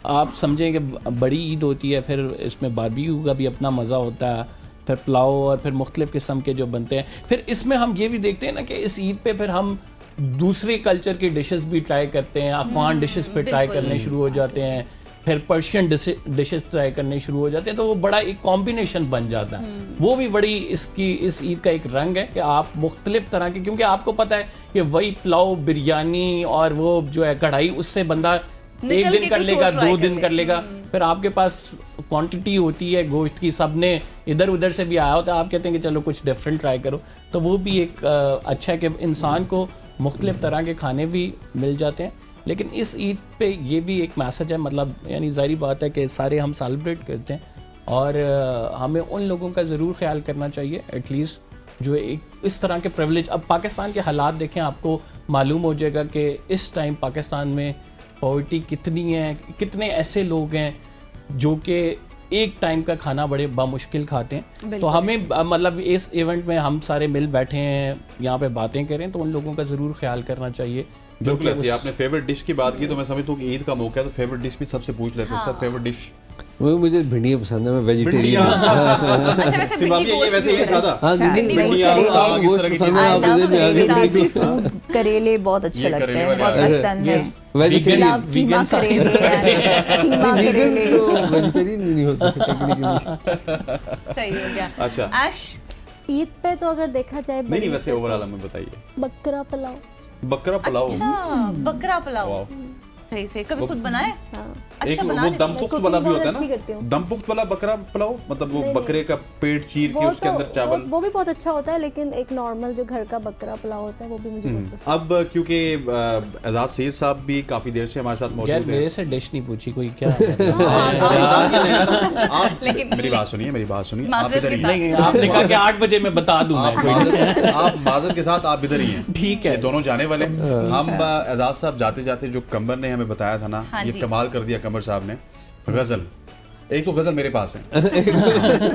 आप समझें कि बड़ी ईद होती है, फिर इसमें बारबेक्यू का भी अपना मज़ा होता है, फिर पुलाव और फिर मुख्तलिफ़ किस्म के जो बनते हैं। फिर इसमें हम ये भी देखते हैं ना कि इस ईद पे फिर हम दूसरे कल्चर की डिशेस भी ट्राई करते हैं, अफगान डिशेस पे ट्राई करने शुरू हो जाते हैं, फिर पर्शियन डिशेस ट्राई करने शुरू हो जाते हैं, तो वो बड़ा एक कॉम्बिनेशन बन जाता है। वो भी बड़ी इस ईद का एक रंग है कि आप मुख्तलिफ तरह के, क्योंकि आपको पता है कि वही पुलाव, बिरयानी और वो जो है कढ़ाई, उससे बंदा एक दिन कर लेगा, 2 दिन कर लेगा, फिर आपके पास क्वांटिटी होती है गोश्त की, सब ने इधर उधर से भी आया होता है, आप कहते हैं कि चलो कुछ डिफरेंट ट्राई करो। तो वो भी एक अच्छा है कि इंसान को मुख्तलिफ तरह के खाने भी मिल जाते हैं। लेकिन इस ईद पे ये भी एक मैसेज है, मतलब यानी ज़ाहिर बात है कि सारे हम सेलिब्रेट करते हैं और हमें उन लोगों का ज़रूर ख्याल करना चाहिए एटलीस्ट जो एक इस तरह के प्रिविलेज। अब पाकिस्तान के हालात देखें, आपको मालूम हो जाएगा कि इस टाइम पाकिस्तान में पॉवर्टी कितनी है, कितने ऐसे लोग हैं जो कि एक टाइम का खाना बड़े बामुश्किल खाते हैं। तो हमें मतलब इस इवेंट में हम सारे मिल बैठे हैं, यहाँ पे बातें करें, तो उन लोगों का ज़रूर ख्याल करना चाहिए। बिल्कुल ऐसे आपने फेवरेट डिश की बात की, तो मैं समझता हूँ कि ईद का मौका है तो फेवरेट डिश भी सबसे पूछ लेते हैं। Sir favourite dish? वो मुझे भिंडियाँ पसंद है, मैं वेजिटेरियन। अच्छा, वैसे भिंडी गोश्त वैसे ये सादा हाँ, भिंडियाँ, साग, इस तरह की चीजें। करेले बहुत अच्छे ये लगते करेले हैं, बहुत वाले पसंद है। वेजिटेरियन कीमा करेले वेजिटेरियन नहीं होता टेक्निकली। सही हो गया। अच्छा, ऐश, ईद पे तो अगर देखा जाए नहीं बड़ी वैसे पे तो ओवरऑल हमें बताइए। बकरा पुलाव। बकरा पुलाव। अच्छा, बकरा पुलाव। सही से कभी खुद बनाए? हाँ। अच्छा एक बना वो लेते हैं। दमपुख्त cooking वाला भी बहुत होता है अच्छी ना, करती हूँ। दमपुख्त वाला बकरा पुलाव, मतलब वो नहीं, बकरे का पेट चीर के उसके अंदर चावल। वो भी बहुत अच्छा होता है, लेकिन एक नॉर्मल जो घर का बकरा पुलाव होता है वो भी मुझे बहुत पसंद अब क्योंकि एजाज सईद साहब भी काफी देर से हमारे साथ यार मौजूद मेरे हैं। से डिश नहीं पूछी कोई क्या आप लेकिन- मेरी बात सुनिए, मेरी बात सुनिए, आप माजरत इधर के ही साथ। हैं। नहीं, आपने कहा कि 8 बजे मैं बता दूंगा आप माजर के साथ आप इधर ही हैं, ठीक है। ये दोनों जाने वाले हैं। हम एजाज साहब जाते जाते जो कमर ने हमें बताया था ना, हाँ ये जी। कमाल कर दिया कमर साहब ने। गजल, एक तो गजल मेरे पास है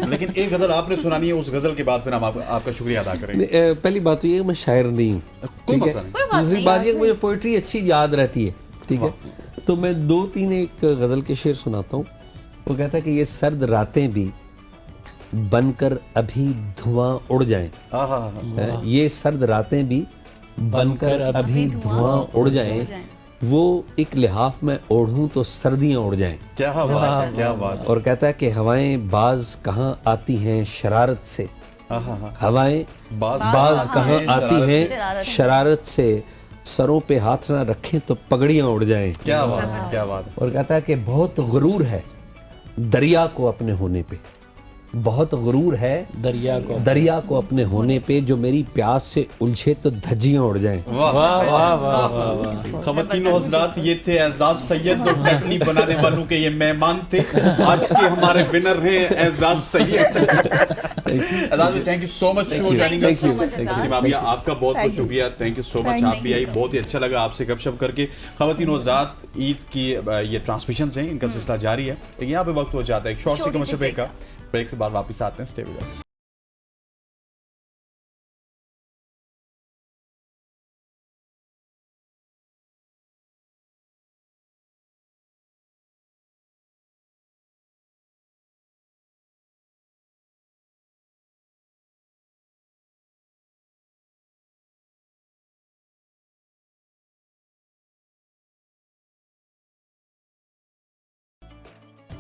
लेकिन एक गजल आपने सुनानी है, उस गजल के बाद फिर हम आपका शुक्रिया अदा करेंगे। पहली बात तो ये कि मैं शायर नहीं हूँ, कोई ठीक है? मसला नहीं। कोई बात दूसरी नहीं, बात ये कि मुझे पोइट्री अच्छी याद रहती है, ठीक है? तो मैं 2-3 एक गज़ल के शेर सुनाता हूँ। वो कहता है कि ये सर्द रातें भी बनकर अभी धुआं उड़ जाएं, ये सर्द रातें भी बनकर अभी धुआं उड़ जाएं, वो एक लिहाफ में ओढ़ूं तो सर्दियां उड़ जाएं। क्या बात है, क्या बात है। और कहता है कि हवाएं बाज कहाँ आती हैं शरारत से, हवाएं बाज कहाँ आती हैं शरारत से, सरों पे हाथ ना रखें तो पगड़ियां उड़ जाएं। क्या बात है, क्या बात है। और कहता है कि बहुत गुरूर है दरिया को अपने होने पे, बहुत गुरूर है दरिया को अपने होने पे, जो मेरी प्यास से उलझे तो धज्जियां उड़ जाएं। वाह वाह वाह वाह। खवातीन और हज़रात, ये थे एजाज सैयद और टैटली बनाने वालों के ये मेहमान थे। आज के हमारे विनर हैं एजाज सैयद। एजाज भाई, thank you so much for joining us. Seema भैया, आपका बहुत बहुत शुक्रिया, थैंक यू सो मच। आप भी आई, बहुत ही अच्छा लगा आपसे गपशप करके। खवातीन और हज़रात, ईद की ये ट्रांसमिशंस हैं, इनका सिलसिला जारी है, लेकिन यहाँ पे वक्त हो जाता है एक शॉर्ट सी कमर्शियल ब्रेक का। ब्रेक के बाद वापस आते हैं, stay with us.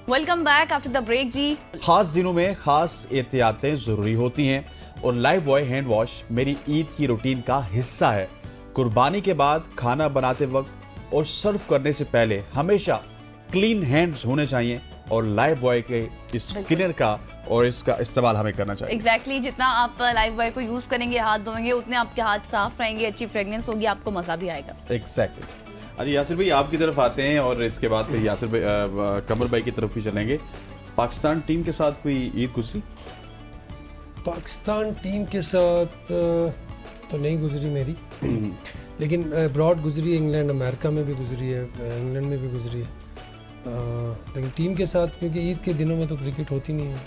Welcome back after the break जी। खास दिनों में खास एहतियातें ज़रूरी होती हैं और लाइफ बॉय हैंड वॉश मेरी ईद की रूटीन का हिस्सा है। कुर्बानी के बाद खाना बनाते वक्त और सर्व करने से पहले हमेशा क्लीन हैंड्स होने चाहिए और लाइफ बॉय के इस क्लीनर का और इसका इस्तेमाल हमें करना चाहिए। एग्जैक्टली जितना आप लाइफ बॉय को यूज करेंगे, हाथ धोएंगे, उतने आपके हाथ साफ रहेंगे, अच्छी फ्रेगनेंस होगी, आपको मजा भी आएगा। एग्जैक्टली। अच्छा यासिर भाई, आपकी तरफ आते हैं और इसके बाद फिर यासिर भाई कमर भाई की तरफ भी चलेंगे। पाकिस्तान टीम के साथ कोई ईद गुजरी? पाकिस्तान टीम के साथ तो नहीं गुजरी मेरी, लेकिन अब्रॉड गुजरी है, इंग्लैंड अमेरिका में भी गुजरी है, इंग्लैंड में भी गुजरी है। लेकिन टीम के साथ, क्योंकि ईद के दिनों में तो क्रिकेट होती नहीं है,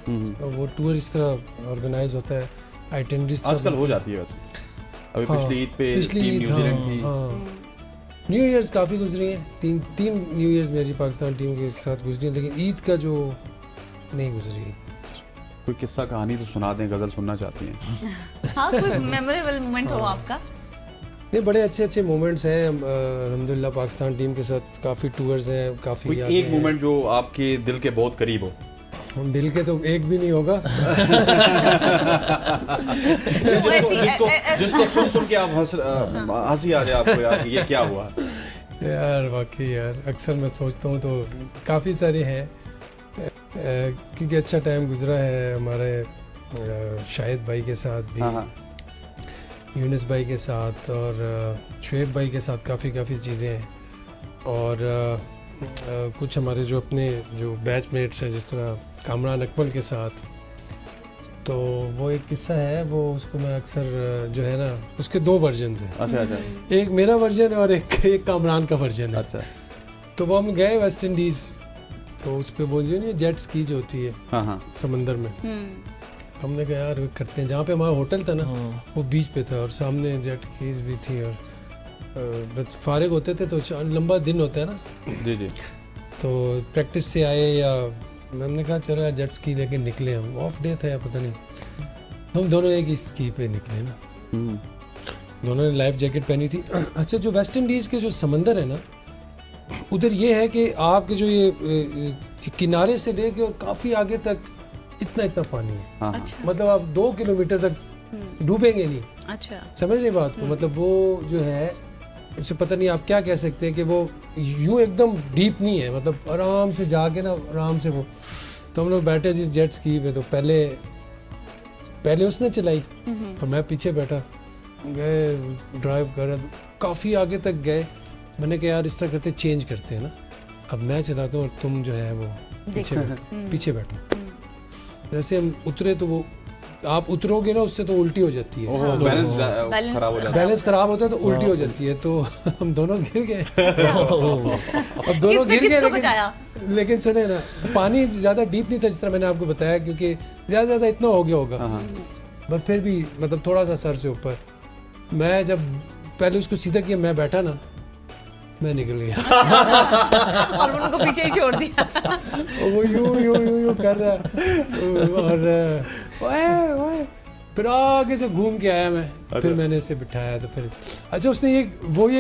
वो टूर इस तरह ऑर्गेनाइज होता है, आइटिनरीज आजकल हो जाती है वैसे। अभी पिछली ईद पे टीम न्यूजीलैंड थी। न्यू ईयर्स काफ़ी गुजरी हैं, तीन न्यू ईयर्स मेरी पाकिस्तान टीम के साथ गुजरी हैं, लेकिन ईद का जो नहीं गुजरी। कोई किस्सा कहानी तो सुना दें, गजल सुनना चाहती हैं। हाँ, कोई मेमोरेबल मोमेंट हो आपका? नहीं, बड़े अच्छे अच्छे मोमेंट्स हैं अल्हम्दुलिल्लाह। पाकिस्तान टीम के साथ काफ़ी टूर्स हैं, काफ़ी कोई एक मोमेंट जो आपके दिल के बहुत करीब हो? दिल के तो एक भी नहीं होगा। जिसको सुन सुन के आप हंसी आ जाए आपको, यार ये क्या हुआ? यार वाकई यार, अक्सर मैं सोचता हूँ तो काफ़ी सारे हैं, क्योंकि अच्छा टाइम गुजरा है हमारे शाहिद भाई के साथ भी, यूनिस भाई के साथ और शुएब भाई के साथ काफ़ी चीज़ें हैं। और कुछ हमारे जो अपने जो बैचमेट्स हैं, जिस तरह कामरान अकमल के साथ, तो वो एक किस्सा है, वो उसको मैं अक्सर जो है ना, उसके 2 वर्जन्स हैं। अच्छा। एक मेरा वर्जन और एक कामरान का वर्जन है। अच्छा। तो वो हम गए वेस्ट इंडीज़, तो उस पर वो जो नहीं जेट स्की जो होती है समंदर में, तो हमने कहा यार करते हैं। जहाँ पे हमारा होटल था ना, वो बीच पे था और सामने जेट स्कीज भी थी, और बस फारिग होते थे तो लंबा दिन होता है ना जी, तो प्रैक्टिस से आए या हमने कहा चलो यार जेट स्की लेके निकले, हम ऑफ डे था या पता नहीं, हम दोनों एक ही स्की पे निकले ना, दोनों ने लाइफ जैकेट पहनी थी। अच्छा, जो वेस्ट इंडीज़ के जो समंदर है ना, उधर ये है कि आपके जो ये किनारे से लेके और काफ़ी आगे तक इतना पानी है। अच्छा। मतलब आप 2 किलोमीटर तक डूबेंगे नहीं। अच्छा, समझ रहे बात को? मतलब वो जो है उसे पता नहीं आप क्या कह सकते हैं कि वो यूं एकदम डीप नहीं है, मतलब आराम से जाके ना आराम से वो। तो हम लोग बैठे जिस जेट स्की पे, तो पहले उसने चलाई और मैं पीछे बैठा, गए ड्राइव कर रहे, काफ़ी आगे तक गए। मैंने कहा यार इस तरह करते चेंज करते हैं ना, अब मैं चलाता हूँ और तुम जो है वो पीछे बैठो। जैसे हम उतरे तो वो, आप उतरोगे ना उससे तो उल्टी हो जाती है, बैलेंस खराब होता है तो उल्टी हो जाती है। तो हम दोनों गिर गए। अब दोनों गिर गए, लेकिन सुने ना, पानी ज़्यादा डीप नहीं था जिस तरह मैंने आपको बताया, क्योंकि ज़्यादा इतना हो गया होगा, बट फिर भी मतलब थोड़ा सा सर से ऊपर। मैं जब पहले उसको सीधा किया, मैं बैठा ना, मैं निकल गया और उनको पीछे ही छोड़ दिया। वो यूं कर रहा है, और ओए फिर आगे से घूम के आया मैं। फिर मैंने इसे बिठाया, तो फिर अच्छा उसने ये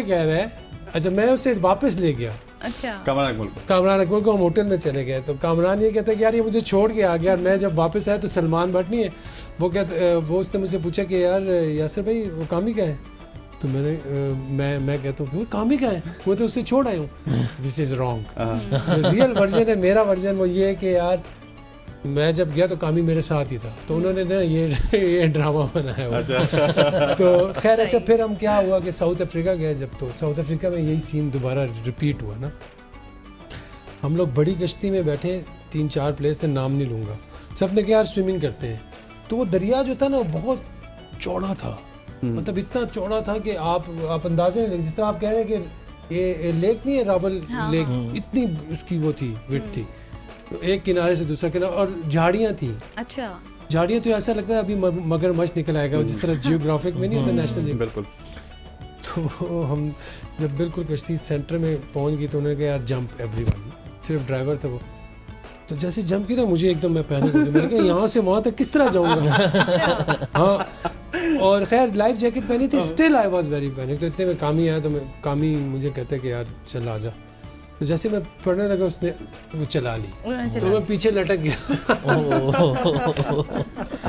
कह रहा है, अच्छा मैं उसे वापस ले गया। अच्छा, कामरान अकमल को हम होटल में चले गए, तो कामरान ये कहता है कि यार ये मुझे छोड़ के आ गया। मैं जब वापस आया तो सलमान भट्ट नहीं है, वो उसने मुझसे पूछा कि यार यासिर भाई वो कामी का है, तो मैं कहता हूँ कि वो कामी का है, वो तो उससे छोड़ आया हूँ। This is wrong. Real version है, मेरा वर्जन वो ये है कि यार मैं जब गया तो कामी मेरे साथ ही था, तो उन्होंने ना ये ड्रामा बनाया हुआ। तो खैर अच्छा, फिर हम क्या हुआ कि साउथ अफ्रीका गए जब, तो साउथ अफ्रीका में यही सीन दोबारा रिपीट हुआ ना। हम लोग बड़ी कश्ती में बैठे, 3-4 प्लेस थे, नाम नहीं लूँगा, सब ने कहा यार स्विमिंग करते हैं। तो वो दरिया जो था ना बहुत चौड़ा था, मतलब इतना चौड़ा था कि आप अंदाजे नहीं लगे, जिस तरह आप कह रहे हैं कि ये लेक नहीं है, रावल लेक, इतनी उसकी वो थी, विड्थ थी, तो एक किनारे से दूसरा किनारा, और झाड़ियाँ थी। अच्छा, झाड़ियाँ तो ऐसा लगता है अभी मगरमच्छ निकल आएगा, जिस तरह जियोग्राफिक में नहीं होता नेशनल। बिल्कुल। तो हम जब बिल्कुल कश्ती सेंटर में पहुंच गई तो उन्होंने कहा यार जंप एवरीवन, सिर्फ ड्राइवर था वो, तो जैसे जंप की ना मुझे एकदम मैं पैनिक हो गया। मैंने कहा यहाँ से वहाँ तक किस तरह जाऊँगा। हाँ, और खैर लाइफ जैकेट पहनी थी, still I was very panic. तो इतने में कामी आया, तो कामी मुझे कहते कि यार चल आ जा। तो जैसे मैं पढ़ने लगा उसने वो चला ली, तो मैं पीछे लटक गया।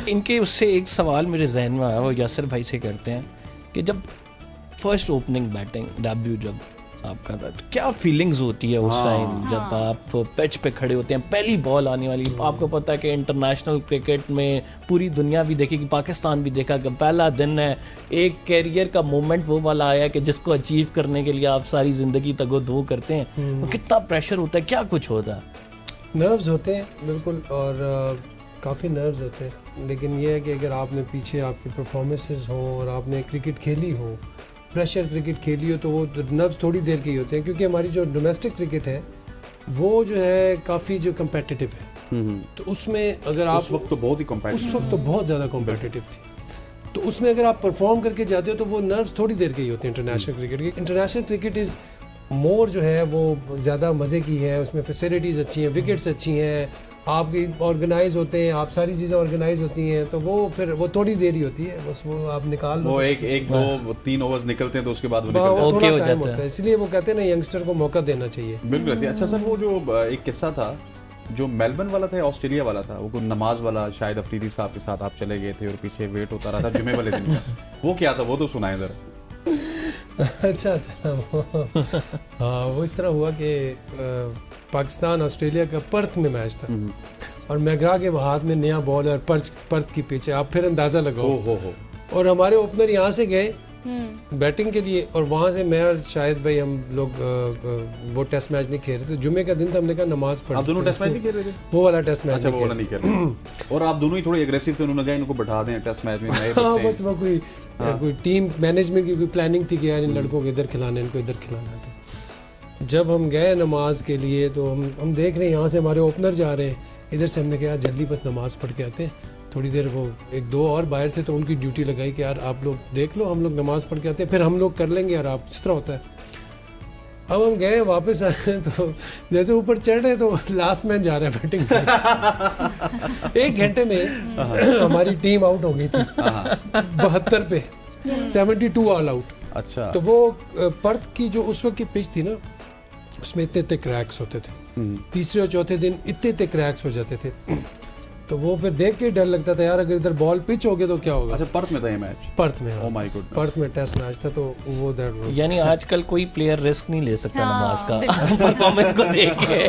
इनके उससे एक सवाल मेरे जहन में आया, वो यासिर भाई से करते हैं कि जब फर्स्ट ओपनिंग बैटिंग डेब्यू जब आपका था, तो क्या फीलिंग्स होती है उस टाइम जब आप पिच पे खड़े होते हैं, पहली बॉल आने वाली। आपको पता है कि इंटरनेशनल क्रिकेट में पूरी दुनिया भी देखेगी, पाकिस्तान भी देखा कि पहला दिन है, एक कैरियर का मोमेंट वो वाला आया कि जिसको अचीव करने के लिए आप सारी ज़िंदगी तगो दो करते हैं। तो कितना प्रेशर होता है, क्या कुछ होता है? नर्व्स होते हैं बिल्कुल, और काफ़ी नर्व्स होते हैं, लेकिन ये है कि अगर आपने पीछे आपकी परफॉर्मेंसेस हो और आपने क्रिकेट खेली हो, प्रेशर क्रिकेट खेली हो, तो वो नर्व्स थोड़ी देर के ही होते हैं, क्योंकि हमारी जो डोमेस्टिक क्रिकेट है वो जो है काफ़ी जो कम्पेटिटिव है। तो उसमें अगर आप उस वक्त तो बहुत ही कम्पेटिटिव, उस वक्त तो बहुत ज़्यादा कम्पेटिटिव थी, तो उसमें अगर आप परफॉर्म करके जाते हो तो वो नर्व्स थोड़ी देर के ही होते हैं। इंटरनेशनल क्रिकेट की, इंटरनेशनल क्रिकेट इज़ मोर जो है वो ज़्यादा मज़े की है, उसमें फैसिलिटीज़ अच्छी हैं, विकेट्स अच्छी हैं, आपकी ऑर्गेनाइज होते हैं, आप सारी चीज़ें ऑर्गेनाइज होती हैं, तो वो फिर वो थोड़ी देरी होती है, बस वो आप निकाल लो, वो एक 2-3 ओवर्स निकलते हैं तो उसके बाद वो वो निकल थोड़ा टाइम होता है, इसलिए वो कहते हैं ना यंगस्टर को मौका देना चाहिए। बिल्कुल ऐसे। अच्छा सर, वो जो एक किस्सा था जो मेलबर्न वाला था, ऑस्ट्रेलिया वाला था, वो नमाज वाला, शायद अफरीदी साहब के साथ आप चले गए थे और पीछे वेट होता रहा था जुमे वाले दिन का, वो क्या था, वो तो सुनाए जरा। अच्छा हाँ, वो इस तरह हुआ कि पाकिस्तान ऑस्ट्रेलिया का पर्थ में मैच था, और मैगरा के हाथ में नया बॉल है और पर्थ की पिच है, आप फिर अंदाज़ा लगाओ। और हमारे ओपनर यहाँ से गए बैटिंग के लिए, और वहाँ से मैं और शायद भाई हम लोग वो टेस्ट मैच नहीं खेल रहे थे, जुमे का दिन था, हमने कहा नमाज पढ़। आप दोनों टेस्ट मैच नहीं खेल रहे थे? वो वाला टेस्ट मैच अच्छा, वो वाला नहीं खेल रहे। और आप दोनों ही थोड़े एग्रेसिव थे, उन्होंने कहा इनको बैठा दें टेस्ट मैच में, नए हाँ, बच्चे बस वो कोई टीम मैनेजमेंट की कोई प्लानिंग थी कि यार इन लड़कों को इधर खिलाना है, इनको इधर खिलाना है। तो जब हम गए नमाज के लिए, तो हम देख रहे हैं यहाँ से हमारे ओपनर जा रहे हैं, इधर से हमने कहा जल्दी बस नमाज पढ़ के आते हैं। थोड़ी देर वो 1-2 और बाहर थे, तो उनकी ड्यूटी लगाई कि यार आप लोग देख लो, हम लोग नमाज पढ़ के आते हैं, फिर हम लोग कर लेंगे यार, आप जिस तरह होता है। अब हम गए वापस आए, तो जैसे ऊपर चढ़ रहे तो लास्ट मैन जा रहा है बैटिंग पे। 1 घंटे में हमारी टीम आउट हो गई थी 72 पे, 72 ऑल आउट। अच्छा। तो वो पर्थ की जो उस वक्त की पिच थी ना, उसमें इतने क्रैक्स होते थे, तीसरे और चौथे दिन इतने क्रैक्स हो जाते थे। तो वो फिर देख के ही डर लगता था यार, अगर इधर बॉल पिच हो गया तो क्या होगा। अच्छा, पर्थ में था ये मैच? पर्थ में, ओह माय गॉड, पर्थ में टेस्ट मैच था, तो वो दैट वाज, यानी आजकल कोई प्लेयर रिस्क नहीं ले सकता हाँ, नमाज का परफॉर्मेंस को देख के।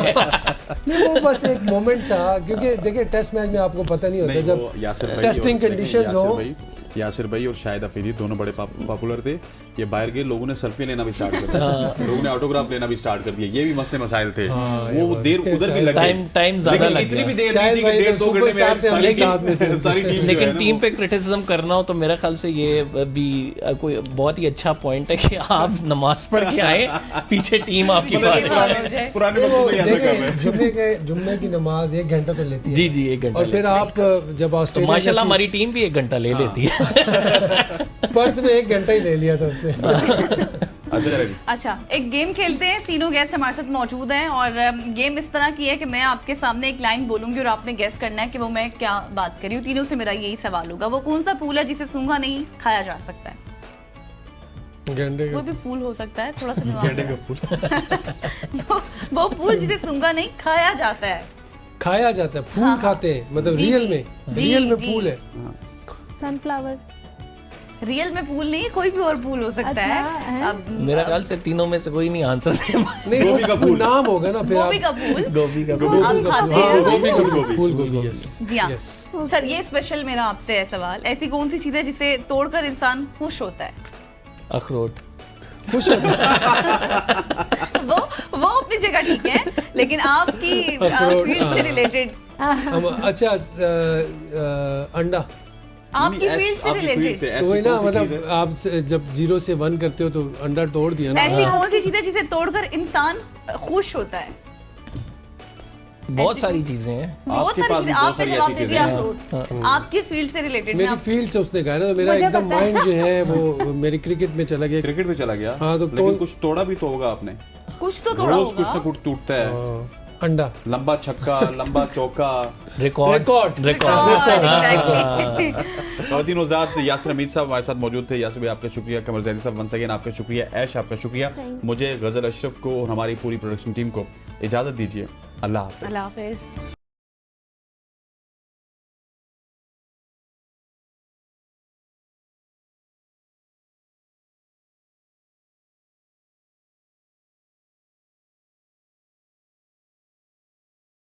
नहीं वो बस एक मोमेंट था, क्योंकि देखिए टेस्ट मैच में आपको पता नहीं होता जब यासिर भाई टेस्टिंग और- कंडीशंस हो। यासिर भाई और शाहिद अफरीदी दोनों बड़े पॉपुलर थे। ये बाहर गए, लोगों ने सेल्फी लेना भी स्टार्ट कर दिया, लोगों ने ऑटोग्राफ लेना भी स्टार्ट कर दिया। ये भी मसले मसाइल थे, वो देर उधर भी लग गई, टाइम ज्यादा लग इतनी भी गया। देर शायद नहीं थी भाई कि डेढ़ तो 2 घंटे सुपरस्टार थे, में हमारे साथ में थे। सारी टीम जो है लेकिन ना टीम वो- पे क्रिटिसिज्म करना हो तो मेरे ख्याल से ये भी कोई बहुत ही अच्छा पॉइंट है कि आप नमाज पढ़ के आए, पीछे टीम आपकी पुराने बात हो जाए। पुराने वक्त में ऐसा कर रहे देखिए जुम्मे की नमाज 1 घंटा तो लेती है। जी जी 1 घंटा और फिर आप जब तो ऑस्ट्रेलिया माशाल्लाह हमारी टीम भी 1 घंटा ले लेती है। पर्थ में 1 घंटा ही ले लिया था उसने। अच्छा चलेगी। अच्छा, एक गेम खेलते हैं। तीनों गेस्ट हमारे साथ मौजूद हैं और गेम इस तरह की है कि मैं आपके सामने एक लाइन बोलूंगी और आपने गेस करना है कि वो मैं क्या बात कर रही हूँ। तीनों से मेरा यही सवाल होगा, वो कौन सा फूल है जिसे सूंघा नहीं खाया जा सकता है? गेंडे कोई का भी फूल हो सकता है, थोड़ा सा दिमाग गेंडे का फूल। लगाओ। वो फूल जिसे सूंघा नहीं खाया जाता है। खाया जाता है, फूल खाते हैं, मतलब जी, रियल जी। में, जी, रियल में जी। फूल है। सनफ्लावर। रियल में फूल नहीं है, कोई भी और फूल हो सकता अच्छा, है। है? अब मेरा ख्याल से तीनों में से कोई नहीं आंसर दे पाया। नहीं गोभी का वो फूल। नाम होगा ना फिर गोभी आप। का फूल गोभी का आप खाते हाँ, हैं? गोभी फूलगोभी। फूलगोभी, यस जी हाँ। यस। सर, ये स्पेशल मेरा आपसे है सवाल, ऐसी कौन सी चीज है जिसे तोड़कर इंसान खुश होता है? अखरोट। खुश होता है। वो अपनी जगह ठीक है, लेकिन आपकी अखरोट, फील्ड से हाँ। रिलेटेड, अच्छा अंडा, आपकी नहीं, फील्ड से आपकी फील्ड रिलेटेड से तो ऐसी वही ना, कौन सी चीज़ मतलब है? आप जब 0 से 1 करते हो तो अंडा तोड़ दिया ना। ऐसी कौन सी चीज है जिसे तोड़कर इंसान खुश होता है? बहुत सारी चीजें हैं। बहुत आपके सारी पास चीजें, भी बहुत आपने सारी जवाब ऐसी दे चीजें दिया हैं। अखरोट। आपकी फील्ड से रिलेटेड मेरी फील्ड से उसने कहा ना, तो मेरा एकदम माइंड जो है वो मेरी क्रिकेट में चला गया। क्रिकेट में चला गया। हाँ, तो लेकिन कौन- कुछ तोड़ा भी तो होगा आपने, कुछ तो तोड़ा रोज कुछ होगा। ना कुछ टूटता है। अंडा, लंबा छक्का, लंबा चौका। Record Record, exactly. खातिन उज़ात, यासिर हमीद साहब हमारे साथ मौजूद थे। यासिर भाई आपका शुक्रिया, कमर जैदी साहब वंस अगेन आपका शुक्रिया, ऐश आपका शुक्रिया। मुझे गजल अशरफ को और हमारी पूरी प्रोडक्शन टीम को इजाज़त दीजिए। अल्लाह हाफ़िज़। अल्लाह हाफिज।